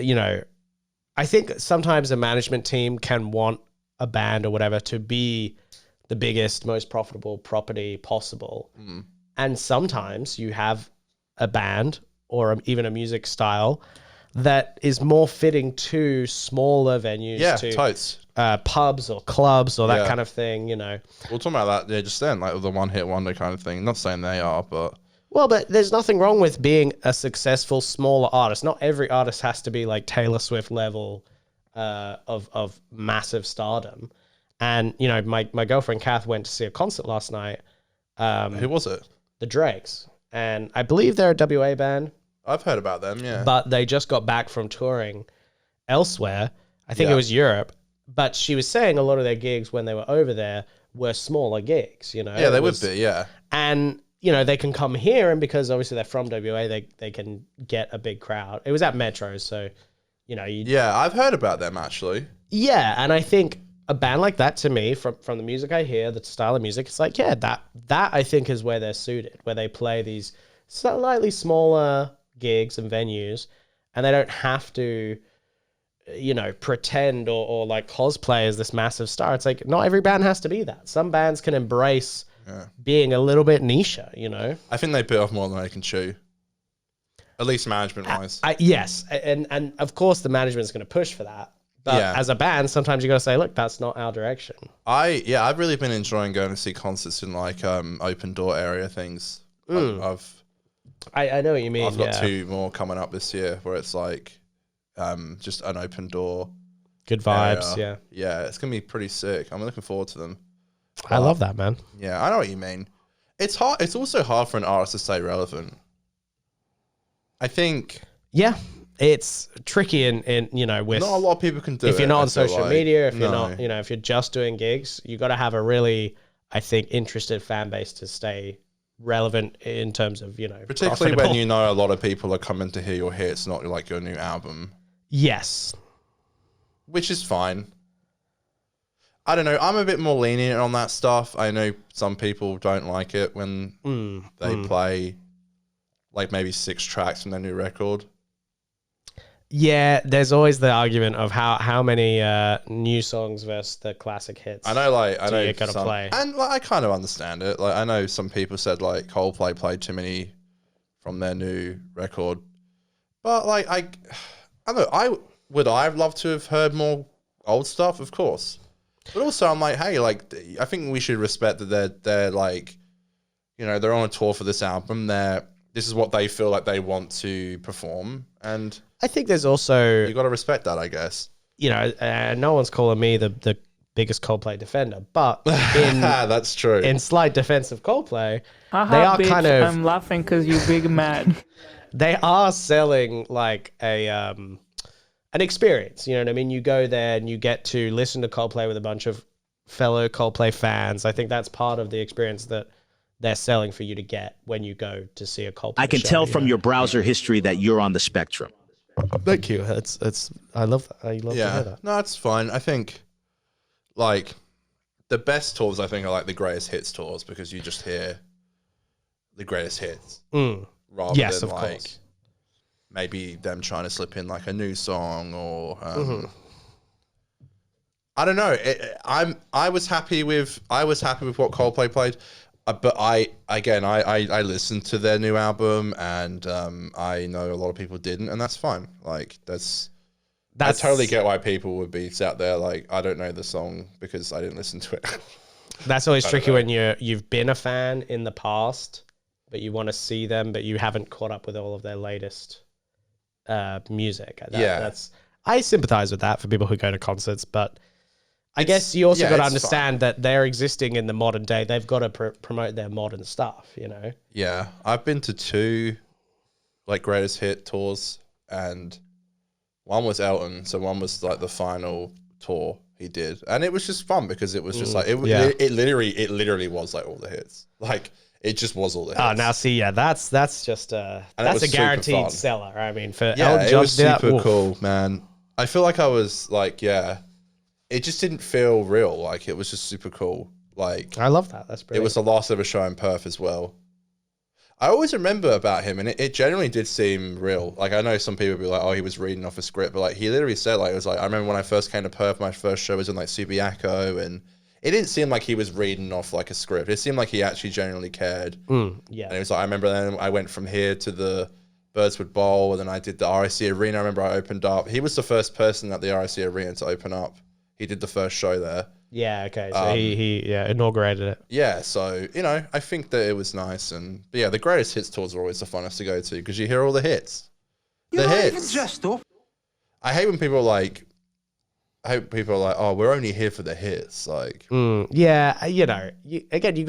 you know, I think sometimes a management team can want a band or whatever to be the biggest, most profitable property possible, and sometimes you have a band or even a music style that is more fitting to smaller venues, totes. Pubs or clubs or that kind of thing, you know. We'll talk about that just then, like the one hit wonder kind of thing. Not saying they are, but but there's nothing wrong with being a successful smaller artist. Not every artist has to be like Taylor Swift level of massive stardom. And you know, my girlfriend Kath went to see a concert last night. Who was it? The Drakes. And I believe they're a WA band. I've heard about them, yeah. But they just got back from touring elsewhere. I think it was Europe. But she was saying a lot of their gigs when they were over there were smaller gigs, you know. Yeah, they would be, yeah. And, you know, they can come here, and because obviously they're from WA, they can get a big crowd. It was at Metro, so, you know. Yeah, I've heard about them, actually. Yeah, and I think a band like that, to me, from the music I hear, the style of music, it's like, yeah, that I think is where they're suited, where they play these slightly smaller gigs and venues, and they don't have to, you know, pretend or like cosplay as this massive star. It's like, not every band has to be that. Some bands can embrace being a little bit niche, you know? I think they bit off more than they can chew. At least management-wise. Yes, and of course the management's going to push for that. But as a band, sometimes you got to say, look, that's not our direction. I've really been enjoying going to see concerts in like open door area things. I know what you mean. I've got 2 more coming up this year where it's like just an open door. Good vibes, area. Yeah, it's gonna be pretty sick. I'm looking forward to them. I love that, man. Yeah, I know what you mean. It's hard. It's also hard for an artist to stay relevant. I think. Yeah, it's tricky in with not a lot of people can do it. If you're not on social media, if you're No. not, if you're just doing gigs, you got to have a really, I think, interested fan base to stay relevant in terms of particularly when you know a lot of people are coming to hear your hits, not like your new album. Yes, which is fine. I don't know. I'm a bit more lenient on that stuff. I know some people don't like it when they play like maybe 6 tracks from their new record. Yeah, there's always the argument of how many new songs versus the classic hits. I know, you gotta play, and like I kind of understand it. Like I know some people said like Coldplay played too many from their new record, but like I don't know. I've loved to have heard more old stuff, of course. But also, I'm like, hey, like, I think we should respect that they're like, they're on a tour for this album. This is what they feel like they want to perform, and I think there's also you got to respect that, I guess. No one's calling me the biggest Coldplay defender, but that's true. In slight defense of Coldplay, they are bitch, kind of. I'm laughing because you big mad. They are selling like an experience, you know what I mean? You go there and you get to listen to Coldplay with a bunch of fellow Coldplay fans. I think that's part of the experience that they're selling for you to get when you go to see a Coldplay I can show, tell from your browser history that you're on the spectrum. Thank you. I love that. I love to hear that. No, it's fine. I think like the best tours I think are like the greatest hits tours because you just hear the greatest hits rather than like course. Maybe them trying to slip in like a new song or I don't know. I was happy with what Coldplay played, but I listened to their new album and I know a lot of people didn't, and that's fine. Like I totally get why people would be out there like I don't know the song because I didn't listen to it. That's always tricky when you've been a fan in the past, but you want to see them, but you haven't caught up with all of their latest music. I sympathize with that for people who go to concerts, but I guess you also got to understand that they're existing in the modern day. They've got to promote their modern stuff, Yeah, I've been to 2 like greatest hit tours, and one was Elton, so one was like the final tour he did, and it was just fun because it was just like it literally was like all the hits, like. It just was all the hits. Oh, now see, that's just that's a guaranteed seller. I mean, for Elton John, it was super cool, man. I feel like I was like, it just didn't feel real. Like it was just super cool. Like I love that. That's brilliant. It was the last ever show in Perth as well. I always remember about him, and it generally did seem real. Like I know some people would be like, oh, he was reading off a script, but like he literally said, like it was like I remember when I first came to Perth, my first show was in like Subiaco, and it didn't seem like he was reading off like a script. It seemed like he actually genuinely cared. Yeah. And it was like, I remember then I went from here to the Birdswood Bowl, and then I did the RIC Arena. I remember I opened up. He was the first person at the RIC Arena to open up. He did the first show there. Yeah, okay. So he inaugurated it. Yeah, so, I think that it was nice. But yeah, the greatest hits tours are always the funnest to go to because you hear all the hits. You're not even dressed up. I hate when people are like, oh, we're only here for the hits. Like, yeah, you got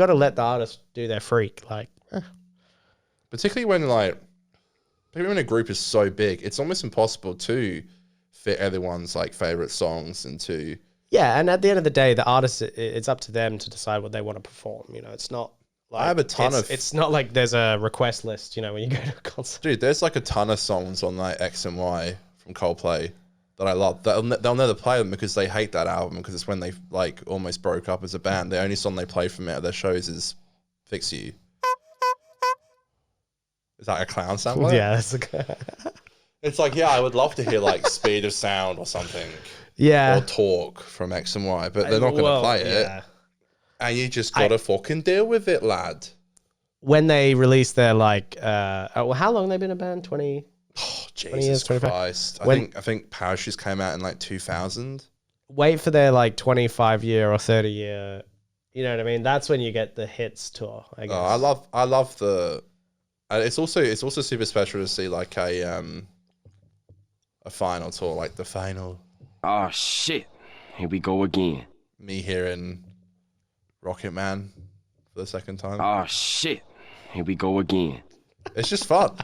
to let the artist do their freak. Like, particularly when a group is so big, it's almost impossible to fit everyone's like favorite songs into. Yeah, and at the end of the day, the artist, it's up to them to decide what they want to perform. It's not. Like, I have a ton of. It's not like there's a request list. When you go to a concert, dude, there's like a ton of songs on like X and Y from Coldplay that I love. They'll never play them because they hate that album because it's when they like almost broke up as a band. The only song they play from it at their shows is "Fix You." Is that a clown sound? Yeah, that's it's like I would love to hear like "Speed of Sound" or something. Yeah, or "Talk" from X and Y, but they're not going to play it. And you just got to fucking deal with it, lad. when they released their like, well, how long have they been a band? 20 Jesus years, 25? Christ. When- I think Parachutes came out in like 2000. Wait for their like 25 year or 30 year. You know what I mean? That's when you get the hits tour. I guess. Oh, I love the. It's also super special to see like a final tour, like the final. Oh shit! Here we go again. Me hearing Rocket Man for the second time. Oh shit! Here we go again. It's just fun.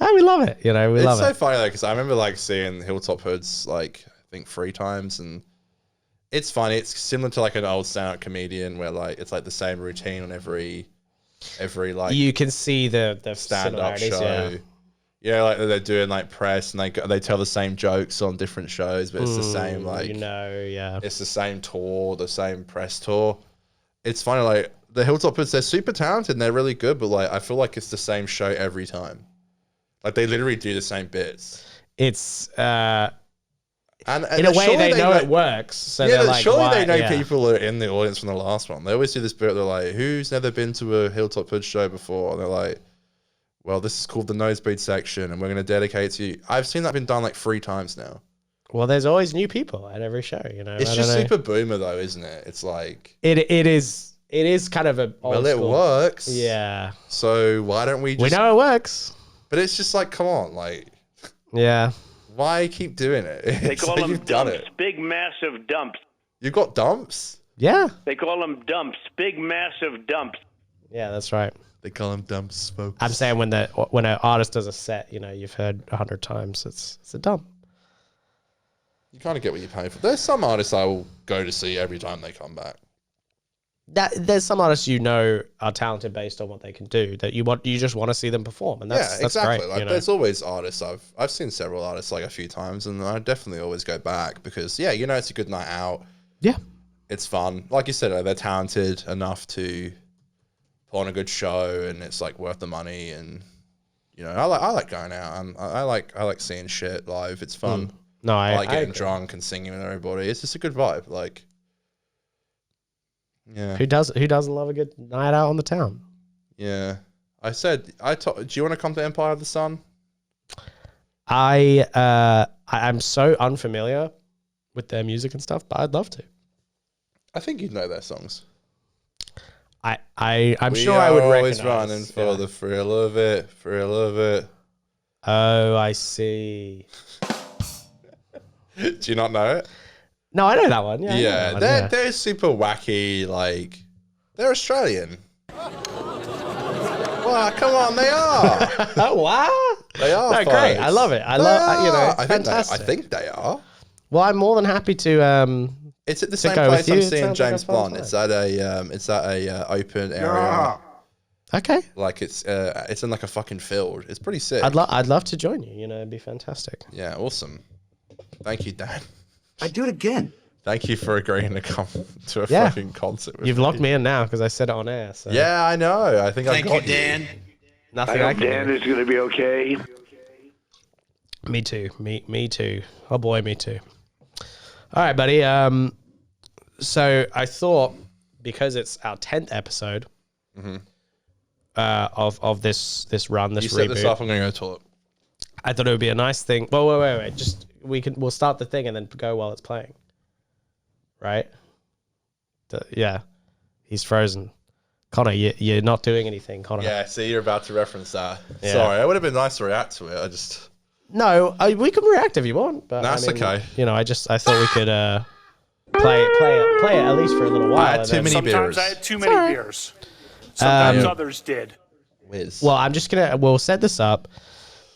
We love it. You know, we love It's so it. funny though, because I remember like seeing Hilltop Hoods like I think 3 times, and it's funny. It's similar to like an old stand-up comedian where like it's like the same routine on every like You can see the stand-up similarities, show. yeah. Yeah, like they're doing like press and they tell the same jokes on different shows, but it's the same like yeah. it's the same tour, the same press tour. It's funny, like the Hilltop Hoods, they're super talented and they're really good, but like I feel like it's the same show every time. Like they literally do the same bits. It's and in a way they know it works. So yeah, they're like, surely why? they know Yeah. people are in the audience from the last one. They always do this bit. They're like, "Who's never been to a Hilltop Hoods show before?" And they're like, "Well, this is called the nosebleed section, and we're going to dedicate it to you." I've seen that been done like 3 times now. Well, there's always new people at every show. You know, It's I just don't know. super boomer though, isn't it? It's like It is kind of a old well, it school. works. Yeah, So why don't we just? we know it works. But it's just like, come on, like, Yeah. why keep doing it? They It's call like them you've done dumps, it. big massive dumps. You've got dumps. Yeah. They call them dumps, big massive dumps. Yeah, that's right. They call them dumps, folks. I'm saying when an artist does a set, you know, you've heard 100 times, it's a dump. You kind of get what you pay for. There's some artists I will go to see every time they come back. There's some artists you know are talented based on what they can do that you just want to see them perform, and that's exactly. great. Like, you know? there's always artists I've seen several artists like a few times, and I definitely always go back because you know it's a good night out. Yeah, it's fun. Like you said, they're talented enough to put on a good show, and it's like worth the money. And you know, I like going out, and I like seeing shit live. It's fun. No, I like getting agree. drunk and singing with everybody. It's just a good vibe. Like, yeah. Who doesn't love a good night out on the town? Yeah. Do you want to come to Empire of the Sun? I'm so unfamiliar with their music and stuff, but I'd love to. I think you'd know their songs. I'm sure I would always recognize. running for the thrill of it. Oh, I see. Do you not know it? No, I know that one. Yeah, I know that one, yeah. They're super wacky. Like, they're Australian. Wow, come on, they are. Oh, wow. They are. No, great. I love it. I think they are. Well, I'm more than happy to. It's at the same go with place you. I'm It seeing sounds like James a fun Bond. It's at a open area. Okay. Like it's in like a fucking field. It's pretty sick. I'd love to join you. You know, it'd be fantastic. Yeah, awesome. Thank you, Dan. I do it again. Thank you for agreeing to come to a Yeah. fucking concert with You've me. locked me in now because I said it on air. So. Yeah, I know. I think I've got you. Dan. Nothing I I hope can Dan do. is going to be okay. Me too. Me too. Oh boy, me too. All right, buddy. So I thought because it's our 10th episode of this run, this You reboot. set this up. I'm going to go to the toilet. I thought it would be a nice thing. Well, wait. Just we'll start the thing and then go while it's playing. Right? Yeah. He's frozen. Connor, you're not doing anything, Connor. Yeah, see, you're about to reference that. Yeah. Sorry, it would have been nice to react to it. No, we can react if you want, but That's okay. You know, I thought we could play it at least for a little while. I had and too then- many Sometimes beers. I had too many beers. Sometimes others did. Whiz. Well, we'll set this up.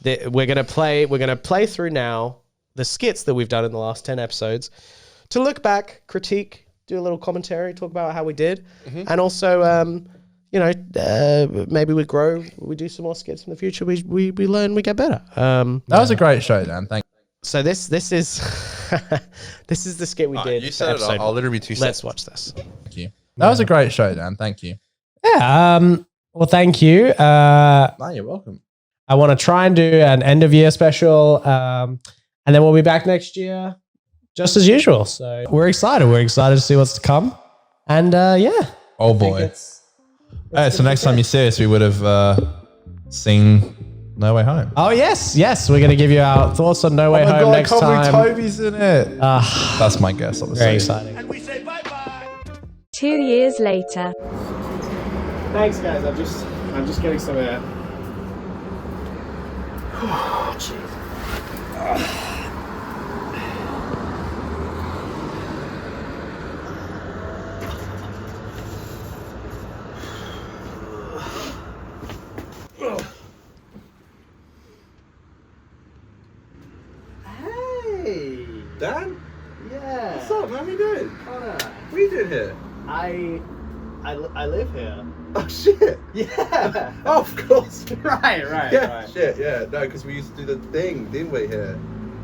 We're gonna play through now the skits that we've done in the last 10 episodes to look back, critique, do a little commentary, talk about how we did, and also, maybe we grow, we do some more skits in the future. We learn, we get better. That was a great show, Dan. Thank you. So this is this is the skit we did. You for said it. episode I'll literally be 2 Let's seconds. watch this. Thank you. That was a great show, Dan. Thank you. Yeah. Well, thank you. No, you're welcome. I want to try and do an end of year special, and then we'll be back next year, just as usual. So we're excited. We're excited to see what's to come, and yeah. Oh boy. Hey, so next time you see us, we would have seen No Way Home. Oh yes, we're gonna give you our thoughts on No Way Home next time. Toby's in it. That's my guess, obviously. Very exciting. 2 years later. Thanks, guys. I'm just getting some air. Oh, jeez. Hey, Dan? yeah. What's up, man? What you doing? Conor, What are you doing here? I live here. Oh, shit. Yeah. Oh, of course. right. Yeah, shit, yeah. No, because we used to do the thing, didn't we, here?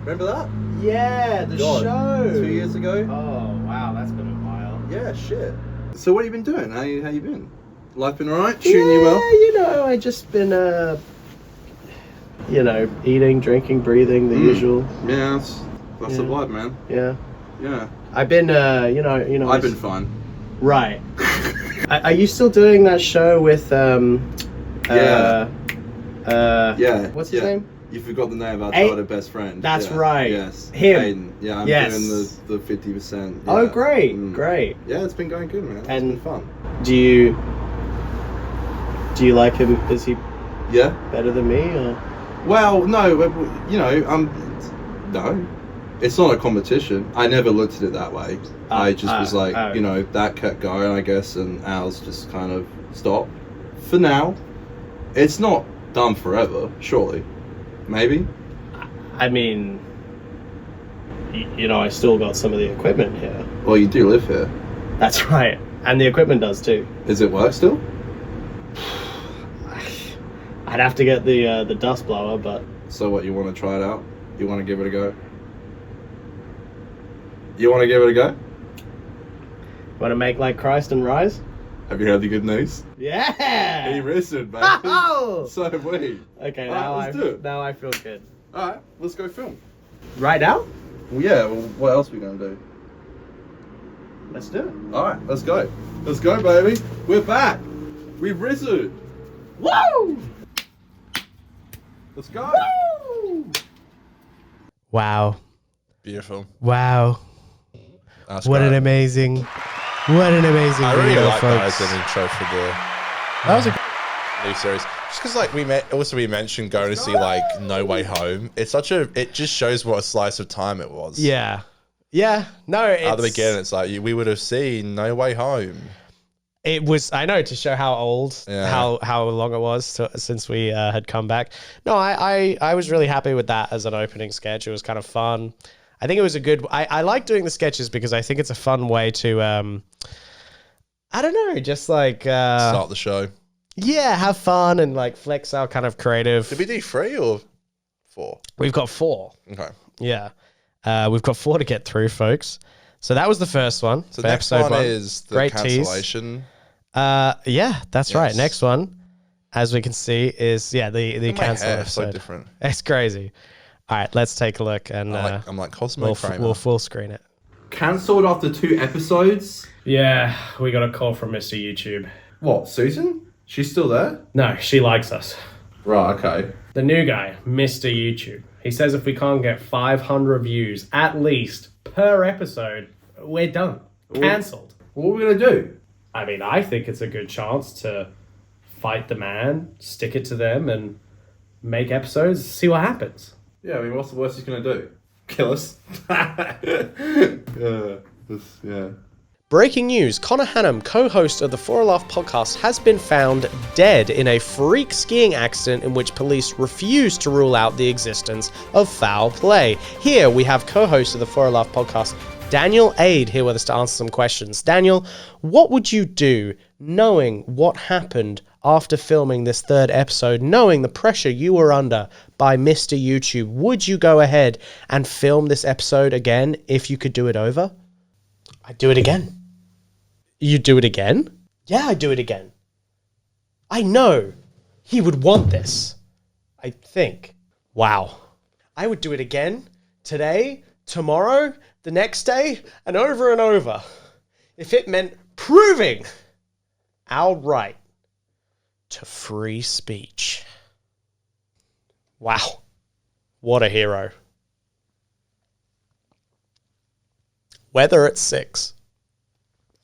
Remember that? Yeah, the God, show. 2 years ago? Oh wow, that's been a while. Yeah, shit. So what have you been doing? How you been? Life been alright? Treating you well? Yeah, I just been eating, drinking, breathing, the usual. Yeah, that's the vibe, man. Yeah. Yeah. I've been I've been fine. Right. Are you still doing that show with Yeah. what's his name? You forgot the name of our childhood best friend. That's Yeah. right. Yes. Him. Aiden. Yeah, I'm Yes. doing the 50%. Oh, yeah. great, Mm. great. Yeah, it's been going good, man. It's And- been fun. Do you like him? Is he Yeah. better than me? Or? Well, no, no. It's not a competition. I never looked at it that way. I just was like, that kept going, I guess, and ours just kind of stopped. For now, it's not done forever, surely. Maybe. I mean, I still got some of the equipment here. Well, you do live here. That's right, and the equipment does too. Does it work still? I'd have to get the dust blower, but So what, you want to try it out? You want to give it a go? You want to give it a go? want to make like Christ and rise? Have you heard the good news? Yeah. He risen, man. Oh! So have we. Okay, Alright, let's do it. now I feel good. Alright, let's go film. Right now? Well, yeah, well, what else are we going to do? Let's do it. Alright, let's go. Let's go, baby. We're back. We've risen. Woo! Let's go. Woo! Wow. Beautiful. Wow. That's What great. an amazing I really video, like that folks. as an intro for the That was a new series. Just because, like, we mentioned going to see, like, No Way Home. It just shows what a slice of time it was. Yeah. Yeah. No, it's... At the beginning, it's like, we would have seen No Way Home. It was, I know, to show how old, Yeah. how long it was since we had come back. No, I was really happy with that as an opening sketch. It was kind of fun. I think it was a good, I like doing the sketches because I think it's a fun way to, I don't know, just like... Start the show. Yeah, have fun and like flex our kind of creative... Did we do 3 or 4? We've got 4. Okay. Yeah. We've got 4 to get through, folks. So that was the first one. So for next episode one is the Great cancellation. Tease. Yeah, that's right. Yes. Next one, as we can see, is the cancel hair, episode. so different. It's crazy. All right, let's take a look and I'm like Cosmo Kramer. we'll full screen it. Cancelled after 2 episodes? Yeah, we got a call from Mr. YouTube. What, Susan? She's still there? No, she likes us. Right, okay. The new guy, Mr. YouTube. He says if we can't get 500 views at least per episode, we're done. Cancelled. What are we going to do? I mean, I think it's a good chance to fight the man, stick it to them, and make episodes, see what happens. Yeah, I mean, what's the worst he's going to do? Kill us? Yeah. Breaking news, Conor Hannum, co-host of the For a Laugh podcast, has been found dead in a freak skiing accident in which police refused to rule out the existence of foul play. Here we have co-host of the For a Laugh podcast, Daniel Aid, here with us to answer some questions. Daniel, what would you do knowing what happened after filming this 3rd episode, knowing the pressure you were under by Mr. YouTube? Would you go ahead and film this episode again if you could do it over? I'd do it again. You do it again? Yeah, I'd do it again. I know he would want this. I think. Wow. I would do it again today, tomorrow, the next day, and over, if it meant proving outright to free speech. Wow. What a hero. Weather at 6.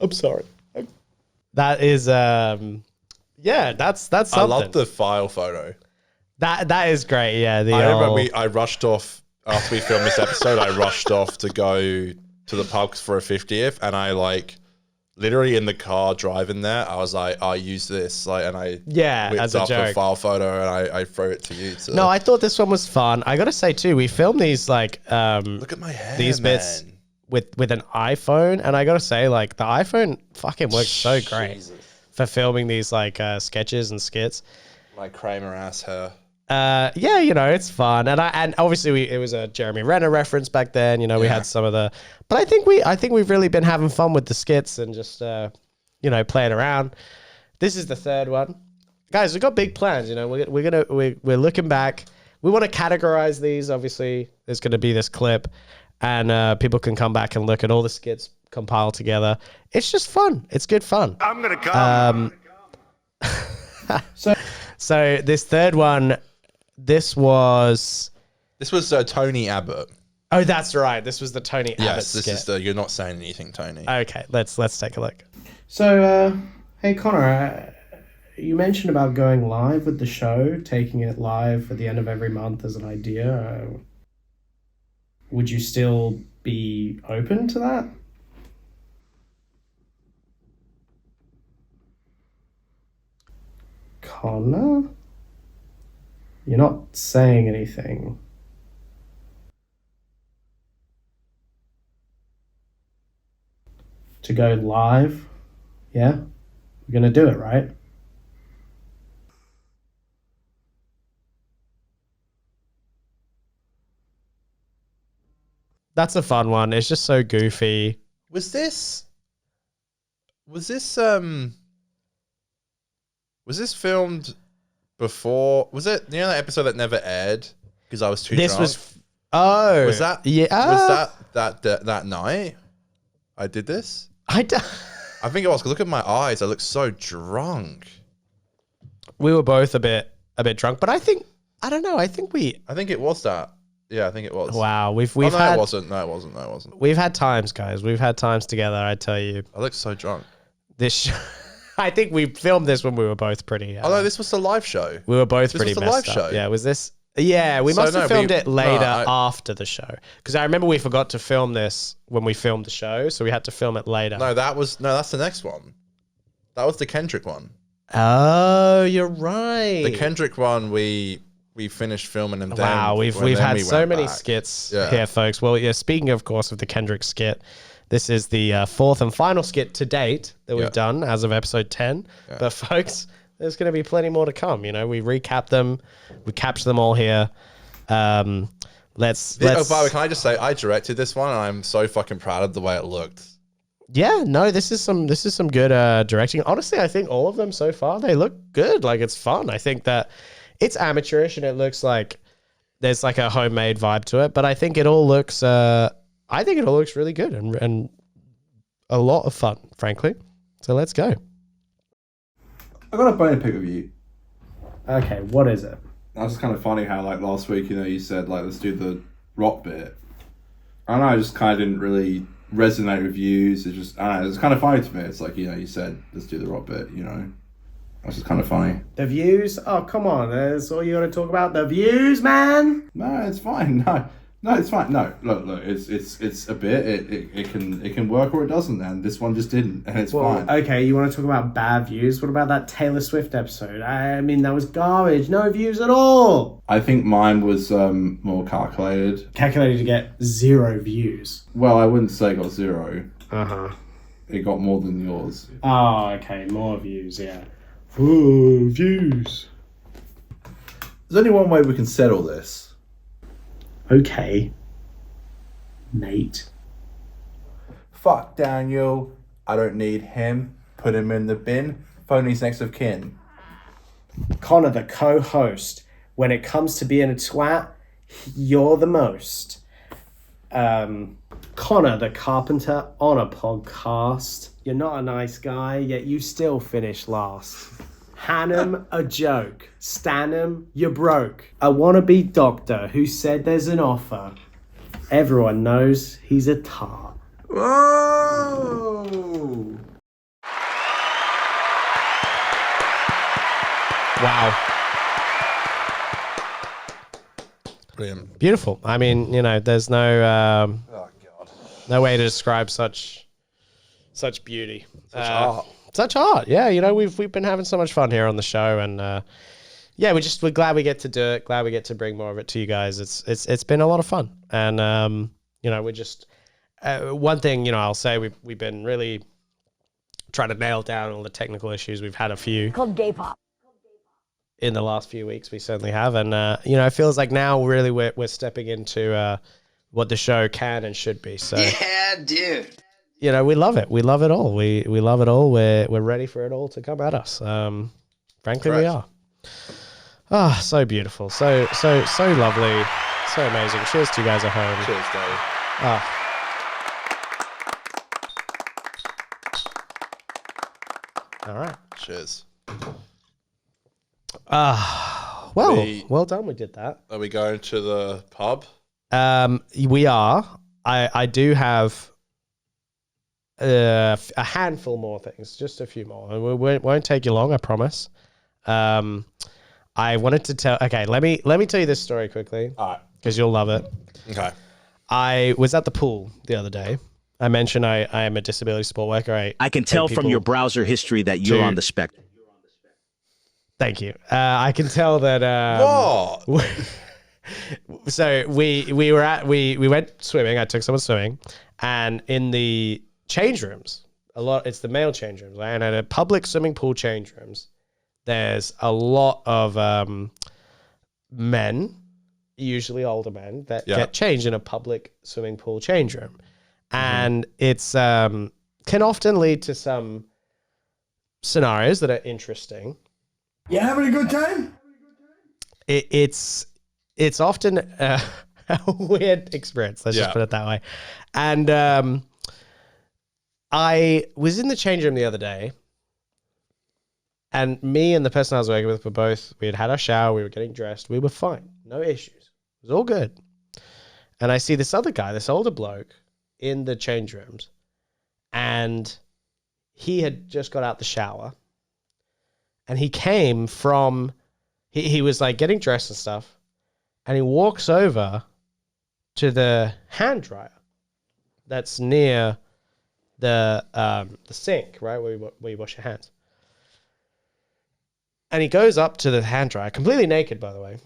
I'm sorry. That is, yeah, that's something. I love the file photo. That is great, yeah. I remember I rushed off after we filmed this episode. I rushed off to go to the pub for a 50th, and I like literally in the car driving there. I was like, "I use this," like, and I whipped as a up joke. a file photo and I throw it to you. No, I thought this one was fun. I gotta say too, we filmed these like look at my hair, these bits with an iPhone, and I gotta say like the iPhone fucking works so great for filming these like sketches and skits. My Kramer ass hair. Yeah, you know, it's fun, and obviously it was a Jeremy Renner reference back then. You know, we had some of the, but I think we've really been having fun with the skits and just you know, playing around. This is the third one, guys. We've got big plans. You know, we're looking back. We want to categorize these. Obviously, there's going to be this clip, and people can come back and look at all the skits compiled together. It's just fun. It's good fun. I'm gonna come. So this third one. This was Tony Abbott. Oh, that's right. This was the Tony Abbott Yes, this skit. is the. You're not saying anything, Tony. Okay, let's take a look. So, hey Conor, you mentioned about going live with the show, taking it live at the end of every month as an idea. Would you still be open to that? Conor? You're not saying anything. To go live? Yeah? We're gonna do it, right? That's a fun one. It's just so goofy. Was this filmed before? Was it that episode that never aired because I was too drunk? Was that that night I did this? I think it was. 'Cause look at my eyes. I look so drunk. We were both a bit drunk, but I think I don't know. I think it was that. Yeah, I think it was. Wow, we've no, had. It wasn't. No, it wasn't. We've had times, guys. We've had times together. I tell you. I look so drunk. I think we filmed this when we were both pretty. Oh no, this was the live show. We were both this pretty was the messed live up. show. Yeah, was this? Yeah, we must have filmed it later after the show because I remember we forgot to film this when we filmed the show, so we had to film it later. No, that's the next one. That was the Kendrick one. Oh, you're right. The Kendrick one we finished filming and wow, we've had so many skits here, folks. Well, yeah. Speaking, of course, of the Kendrick skit. This is the fourth and final skit to date that we've done as of episode 10. Yeah. But folks, there's going to be plenty more to come. You know, we recap them, we capture them all here. Let's. By the way, can I just say I directed this one and I'm so fucking proud of the way it looked. Yeah, no, this is some good directing. Honestly, I think all of them so far they look good. Like it's fun. I think that it's amateurish and it looks like there's like a homemade vibe to it. But I think it all looks. I think it all looks really good and a lot of fun, frankly. So let's go. I got a bone to pick with you. Okay, what is it? That's kind of funny how like last week, you said like let's do the rock bit. I don't know, I just kind of didn't really resonate with views. It's just I don't know, it's kind of funny to me. It's like you said let's do the rock bit. That's just kind of funny. The views? Oh come on, that's all you got to talk about. The views, man. No, it's fine. No, it's fine. No, look, it's a bit. It can work or it doesn't, and this one just didn't, and it's fine. Okay, you want to talk about bad views? What about that Taylor Swift episode? I mean, that was garbage. No views at all. I think mine was more calculated. Calculated to get 0 views. Well, I wouldn't say it got 0. It got more than yours. Oh, okay, more views. Yeah. Ooh, views. There's only one way we can settle this. Okay, mate. Fuck Daniel. I don't need him. Put him in the bin. Phone his next of kin. Conor, the co-host. When it comes to being a twat, you're the most. Conor, the carpenter, on a podcast. You're not a nice guy, yet you still finish last. Hannum a joke. Stanham, you're broke. A wannabe doctor who said there's an offer. Everyone knows he's a tart. Whoa! Wow. Brilliant. Beautiful. I mean, you know, there's no Oh God. no way to describe such beauty. Such art. Such art. Yeah, you know, we've been having so much fun here on the show, and yeah, we're glad we get to do it. Glad we get to bring more of it to you guys. It's been a lot of fun, and you know, we're just one thing, you know, I'll say we've been really trying to nail down all the technical issues. We've had a few Called gay pop. in the last few weeks. We certainly have, and you know, it feels like now really we're stepping into what the show can and should be. So Yeah, dude. you know, we love it. We love it all. We love it all. We're ready for it all to come at us. Frankly, we are. Ah, so beautiful. So lovely. So amazing. Cheers to you guys at home. Cheers, Dave. Ah. All right. Cheers. Well done. We did that. Are we going to the pub? We are. I do have a handful more things, just a few more. It won't take you long, I promise. I wanted to tell. Okay, let me tell you this story quickly. All right, because you'll love it. Okay. I was at the pool the other day. I mentioned I am a disability support worker. I can tell from your browser history that you're on the spectrum. Thank you. I can tell that. What? So we went swimming. I took someone swimming, and in the change rooms, it's the male change rooms, and at a public swimming pool change rooms, there's a lot of men, usually older men, that get changed in a public swimming pool change room, and it's can often lead to some scenarios that are interesting. You having a good time? It's often a weird experience. Let's just put it that way. And I was in the change room the other day, and me and the person I was working with we had had our shower, we were getting dressed, we were fine, no issues, it was all good. And I see this other guy, this older bloke, in the change rooms, and he had just got out the shower, and he came from, he was like getting dressed and stuff, and he walks over to the hand dryer that's near the sink, right, where you wash your hands. And he goes up to the hand dryer, completely naked, by the way,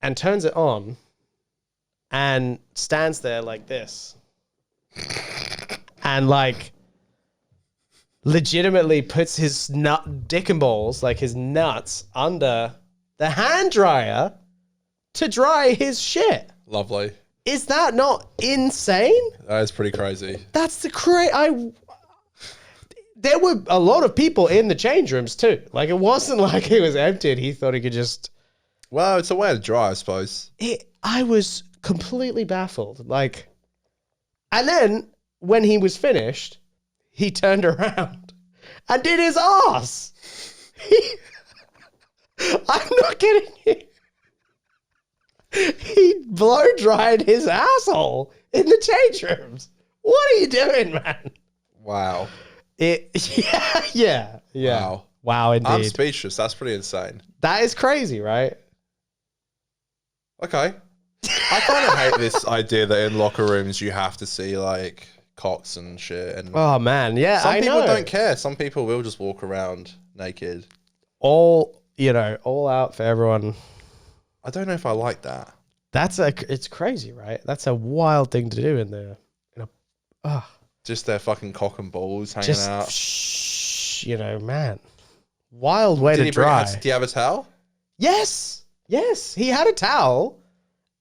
and turns it on and stands there like this. And like legitimately puts his dick and balls, like his nuts, under the hand dryer to dry his shit. Lovely. Is that not insane? That is pretty crazy. That's the there were a lot of people in the change rooms too. Like, it wasn't like it was empty. He thought he could just... Well, it's a way to dry, I suppose. I was completely baffled. Like, and then when he was finished, he turned around and did his ass. I'm not kidding you. He blow dried his asshole in the change rooms. What are you doing, man? Wow. Yeah. Wow, indeed. I'm speechless. That's pretty insane. That is crazy, right? Okay. I kind of hate this idea that in locker rooms you have to see like cocks and shit. And oh man, yeah. Some people don't care. Some people will just walk around naked. All out for everyone. I don't know if I like that. It's crazy, right? That's a wild thing to do Just their fucking cock and balls hanging out. Man. Wild way to dry. Do you have a towel? Yes. He had a towel.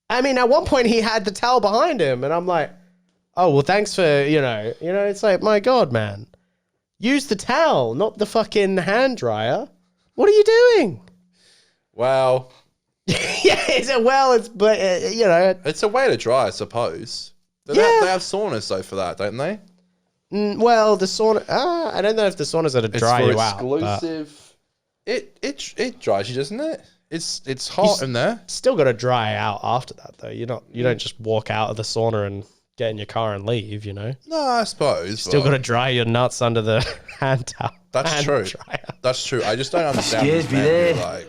I mean, at one point he had the towel behind him, and I'm like, oh, well, thanks for, it's like, my God, man. Use the towel, not the fucking hand dryer. What are you doing? Well... It's a way it's a way to dry, I suppose. They have saunas though for that, don't they? Well, the sauna. I don't know if the sauna's going to dry you out. Exclusive. It dries you, doesn't it? It's hot in there. Still got to dry out after that, though. You don't just walk out of the sauna and get in your car and leave. You know. No, I suppose. Still got to dry your nuts under the hand towel. That's true. That's true. I just don't understand these men who like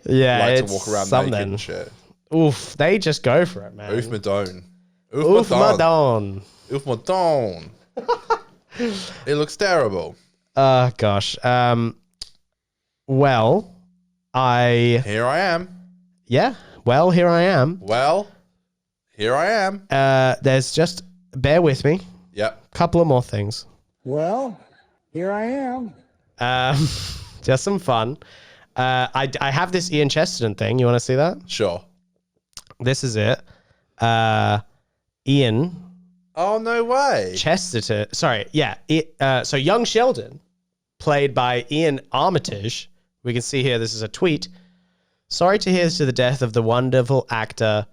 it's to walk around something. naked and shit. Oof, they just go for it, man. Oof Madone. Oof Madone. Oof Madone. It looks terrible. Gosh. Well, Here I am. Yeah. Well, here I am. Well, here I am. There's just bear with me. Yep. Couple of more things. Well, here I am. Just some fun. I have this Ian Chesterton thing. You want to see that? Sure. This is it. Ian. Oh, no way. Chesterton. Sorry. Yeah. So young Sheldon, played by Ian Armitage. We can see here, this is a tweet. Sorry to hear to the death of the wonderful actor,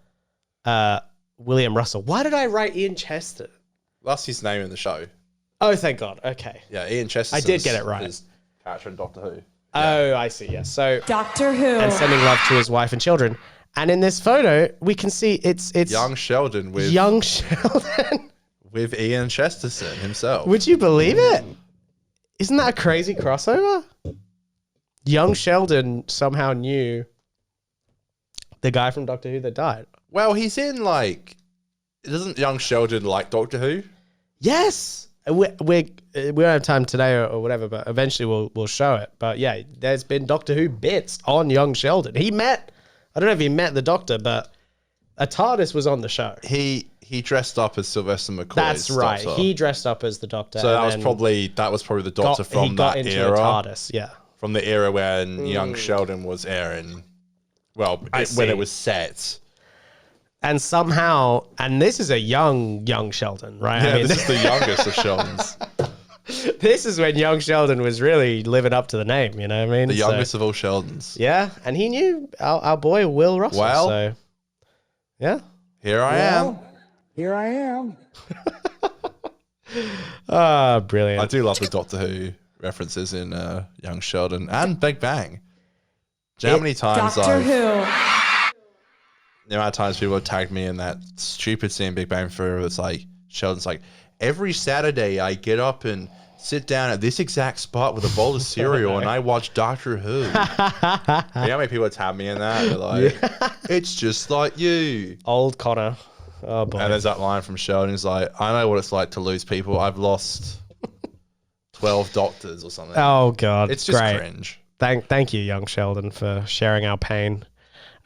William Russell. Why did I write Ian Chesterton? That's his name in the show. Oh, thank God. Okay. Yeah, Ian Chesterton. I did get it right. His character in Doctor Who. Oh, I see. Yes. So Doctor Who. And sending love to his wife and children. And in this photo, we can see it's young Sheldon with with Ian Chesterton himself. Would you believe it? Isn't that a crazy crossover? Young Sheldon somehow knew the guy from Doctor Who that died. Well, he's in doesn't young Sheldon like Doctor Who? Yes. We don't have time today or whatever, but eventually we'll show it. But yeah, there's been Doctor Who bits on young Sheldon. I don't know if he met the Doctor, but a TARDIS was on the show. He dressed up as Sylvester McCoy. That's right. Doctor. He dressed up as the Doctor. So that was probably the Doctor from that era. A TARDIS, yeah. From the era when young Sheldon was airing. Well, when it was set. And somehow, and this is a young Sheldon, right? Yeah, this is the youngest of Sheldons. This is when young Sheldon was really living up to the name, you know what I mean? The youngest of all Sheldons. Yeah, and he knew our boy Will Russell. Well, so yeah. Here I am. Here I am. Ah, brilliant. I do love the Doctor Who references in young Sheldon and Big Bang. Do you know how many times Doctor Who. The amount of times people have tagged me in that stupid scene in Big Bang Theory. It's like Sheldon's like, every Saturday I get up and sit down at this exact spot with a bowl of cereal and I watch Doctor Who. You know how many people have tagged me in that? They're like, it's just like you. Old Conor. Oh boy. And there's that line from Sheldon. He's like, I know what it's like to lose people. I've lost 12 doctors or something. Oh God. It's just great. cringe. Thank you, young Sheldon, for sharing our pain.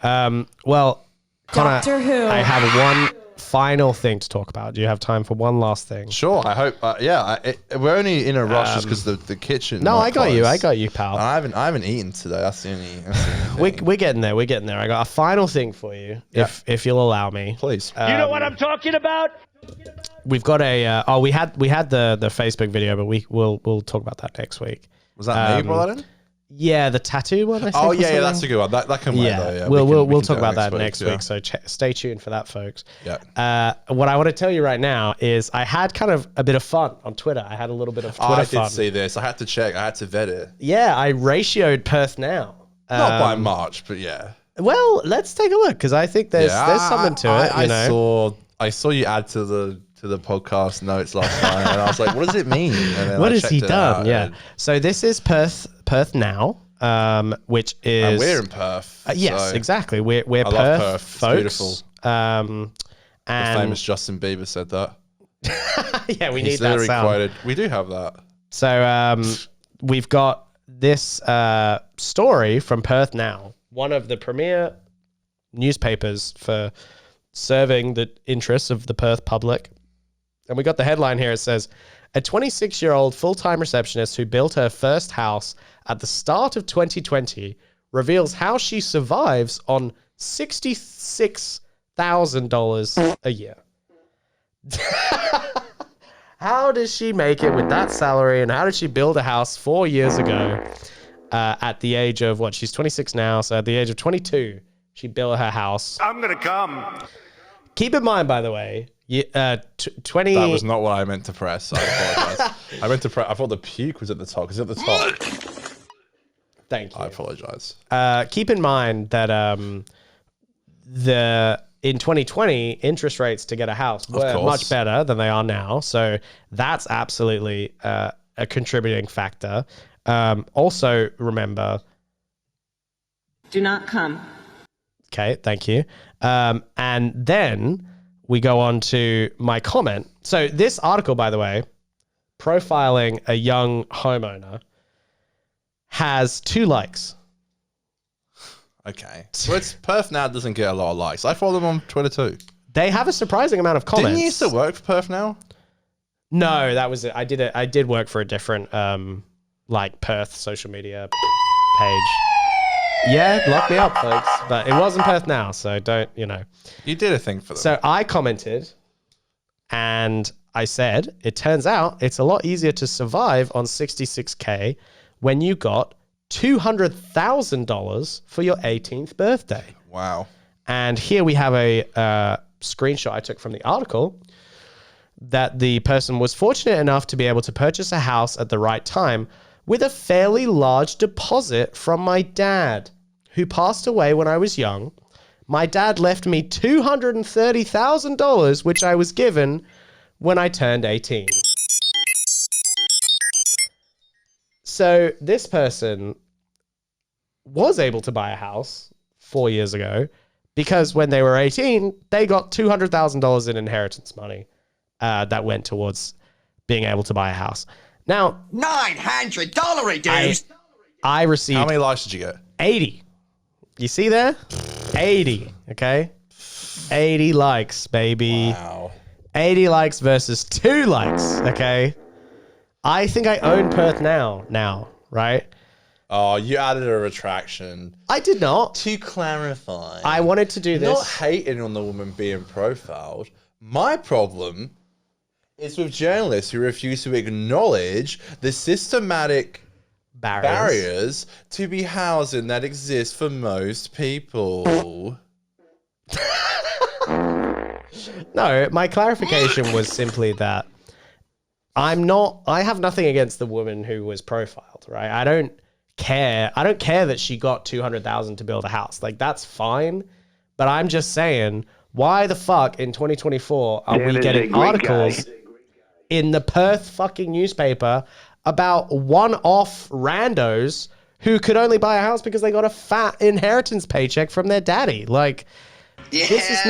Well, Conor, Doctor Who. I have one final thing to talk about. Do you have time for one last thing? Sure. I hope. We're only in a rush just because the kitchen. No, I got closed. you, pal. I haven't eaten today. That's the only thing. We're getting there. I got a final thing for you, if you'll allow me, please. You know what I'm talking about? We've got a. We had the Facebook video, but we'll talk about that next week. Was that me you brought that in? Yeah, the tattaoo one. I think, yeah, that's a good one. That can wait though. Yeah, we'll talk about that next week. So stay tuned for that, folks. Yeah. What I want to tell you right now is I had kind of a bit of fun on Twitter. I had a little bit of Twitter fun. I did see this. I had to check. I had to vet it. Yeah, I ratioed PerthNow. Not by much, but yeah. Well, let's take a look because I think there's something to it. I saw you add to the podcast notes last night, and I was like, "What does it mean?" And then what has he done? Yeah. So this is PerthNow, which is and we're in Perth. Yes, so exactly. We're I Perth, love Perth. It's folks. beautiful. And the famous Justin Bieber said that. Yeah, we He's need that literally sound. quoted. We do have that. So we've got this story from PerthNow, one of the premier newspapers for serving the interests of the Perth public. And we got the headline here. It says, a 26-year-old full-time receptionist who built her first house at the start of 2020 reveals how she survives on $66,000 a year. How does she make it with that salary, and how did she build a house 4 years ago at the age of, she's 26 now, so at the age of 22, she built her house. I'm going to come. Keep in mind, by the way, 20. That was not what I meant to press. I apologize. I meant to press. I thought the puke was at the top. Is it at the top? Thank you. I apologize. Keep in mind that in 2020 interest rates to get a house were much better than they are now, so that's absolutely a contributing factor. Also, remember, do not come. Okay, thank you. And then we go on to my comment. So this article, by the way, profiling a young homeowner, has 2 likes. Okay. Well, PerthNow doesn't get a lot of likes. I follow them on Twitter too. They have a surprising amount of comments. Didn't you used to work for PerthNow? No, that was it. I did work for a different like Perth social media page. Yeah, lock me up, folks. But it wasn't PerthNow, so don't, You did a thing for them. So I commented and I said, it turns out it's a lot easier to survive on 66K when you got $200,000 for your 18th birthday. Wow. And here we have a screenshot I took from the article that the person was fortunate enough to be able to purchase a house at the right time with a fairly large deposit from my dad, who passed away when I was young. My dad left me $230,000, which I was given when I turned 18. So this person was able to buy a house 4 years ago because when they were 18, they got $200,000 in inheritance money that went towards being able to buy a house. Now, $900 dudes. I received... How many likes did you get? 80. You see there? 80, okay? 80 likes, baby. Wow. 80 likes versus 2 likes, okay? I think I own PerthNow now, right? Oh, you added a retraction. I did not. To clarify. I wanted to do this. Not hating on the woman being profiled. My problem is with journalists who refuse to acknowledge the systematic barriers to be housing that exist for most people. No, my clarification was simply that I have nothing against the woman who was profiled, right? I don't care that she got $200,000 to build a house. Like, that's fine. But I'm just saying, why the fuck in 2024 are we getting articles in the Perth fucking newspaper about one-off randos who could only buy a house because they got a fat inheritance paycheck from their daddy? Like, this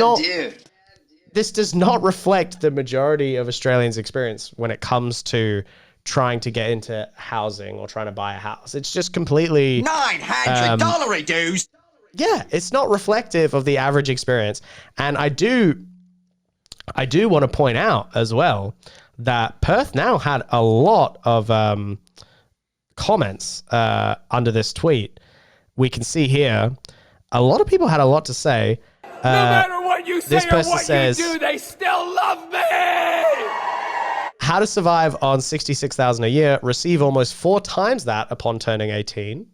does not reflect the majority of Australians' experience when it comes to trying to get into housing or trying to buy a house. It's just completely $900 dudes. Yeah, it's not reflective of the average experience. And I do want to point out as well that PerthNow had a lot of comments under this tweet. We can see here, a lot of people had a lot to say. No matter what you say this person or what says, you do, they still love me! How to survive on $66,000 a year, receive almost 4 times that upon turning 18.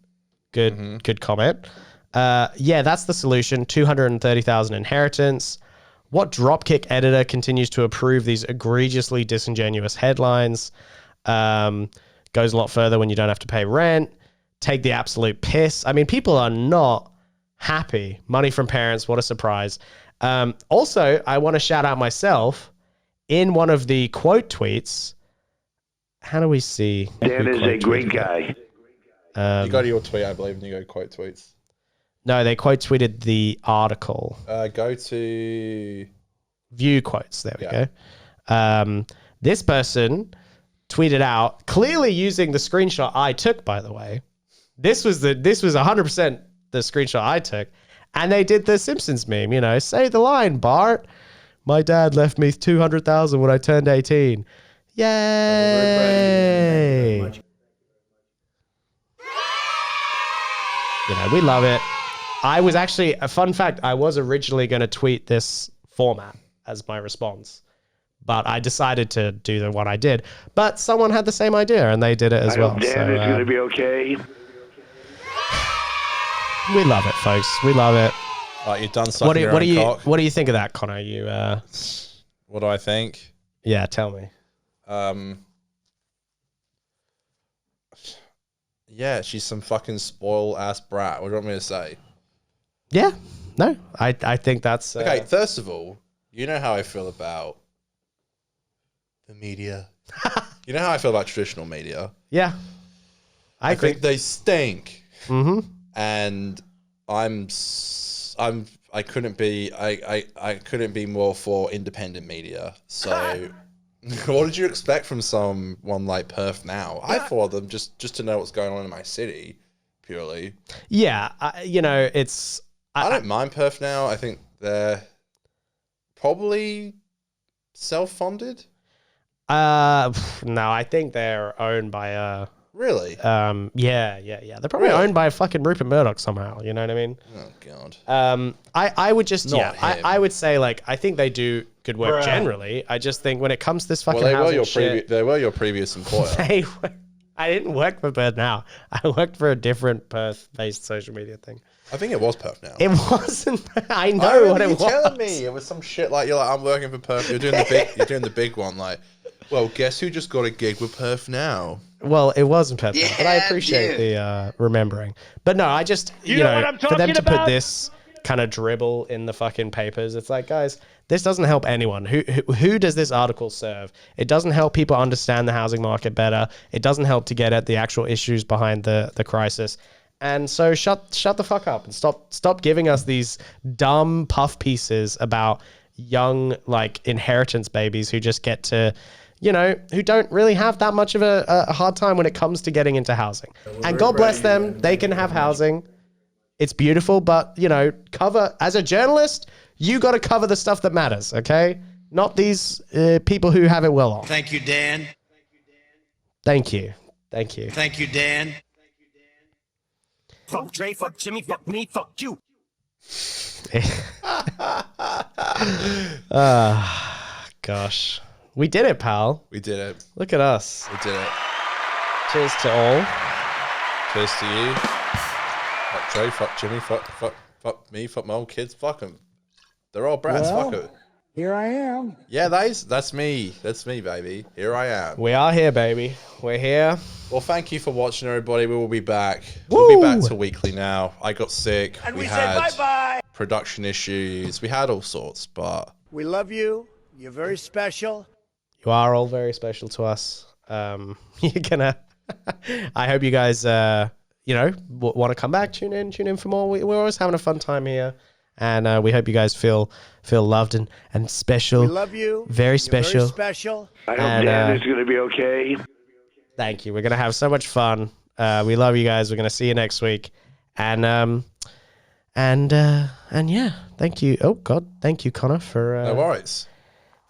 Good comment. Yeah, that's the solution. $230,000 inheritance. What dropkick editor continues to approve these egregiously disingenuous headlines? Goes a lot further when you don't have to pay rent. Take the absolute piss. I mean, people are not happy. Money from parents. What a surprise. Also, I want to shout out myself in one of the quote tweets. How do we see? Dan is a great guy. You go to your tweet, I believe, and you go quote tweets. No, they quote tweeted the article. Go to view quotes. There we go. This person tweeted out, clearly using the screenshot I took, by the way. This was 100% the screenshot I took. And they did the Simpsons meme, say the line, Bart. My dad left me $200,000 when I turned 18. Yay! We love it. I was actually, a fun fact, I was originally going to tweet this format as my response, but I decided to do the one I did. But someone had the same idea and they did it as well. Dan is going to be okay. We love it, folks. We love it. Right, you've done something. What do you think of that, Connor? What do I think? Yeah, tell me. Yeah, she's some fucking spoiled ass brat. What do you want me to say? Yeah, no, I think that's okay. First of all, you know how I feel about the media. You know how I feel about traditional media. Yeah, I think they stink. Mm-hmm. And I couldn't be more for independent media. So, what did you expect from someone like PerthNow? I follow them just to know what's going on in my city, purely. Yeah, you know, it's. I don't mind PerthNow. I think they're probably self-funded. No, I think they're owned by Really? Yeah. They're probably owned by fucking Rupert Murdoch somehow. You know what I mean? Oh god. I would just Not him. I would say like I think they do good work generally. I just think when it comes to this fucking housing shit, they were your previous employer. I didn't work for PerthNow. I worked for a different Perth-based social media thing. I think it was PerthNow. It wasn't. I know what it was. You're telling me it was some shit like you're like I'm working for Perth. You're doing the big one. Like, well, guess who just got a gig with PerthNow? Well, it wasn't PerthNow, but I appreciate the remembering. But no, I just you know what I'm for them talking to put about? this kind of dribble in the fucking papers, it's like, guys, this doesn't help anyone. Who does this article serve? It doesn't help people understand the housing market better. It doesn't help to get at the actual issues behind the crisis. And so shut the fuck up and stop giving us these dumb puff pieces about young like inheritance babies who just get to, you know, who don't really have that much of a hard time when it comes to getting into housing. And God bless them, they can have housing. It's beautiful, but you know, as a journalist, you got to cover the stuff that matters, okay? Not these people who have it well off. Thank you, Dan. Thank you. Thank you, Dan. Fuck Dre, fuck Jimmy, fuck me, fuck you. Gosh. We did it, pal. We did it. Look at us. We did it. Cheers to all. Cheers to you. Fuck Dre, fuck Jimmy, fuck me, fuck my old kids, fuck them. They're all brats, Well, fuck it. Here I am. Yeah, that's me. That's me, baby. Here I am. We are here, baby. We're here. Well, thank you for watching, everybody. We will be back. We'll be back to weekly now. I got sick. And we say had bye-bye. production issues. We had all sorts, but We love you. You're very special. You are all very special to us. You're gonna. I hope you guys, you know, want to come back. Tune in for more. We're always having a fun time here, and we hope you guys feel loved and special. We love you. Very You're special. Very special. I hope And, Dan is going to be okay. Thank you. We're gonna have so much fun. We love you guys. We're gonna see you next week, and yeah, thank you. Oh God, thank you, Conor, for no worries.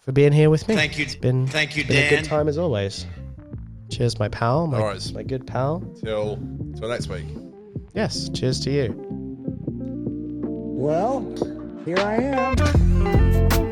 For being here with me. Thank you. It's been Dan. a good time as always. Cheers, my pal. My good pal. Till next week. Yes, cheers to you. Well, here I am.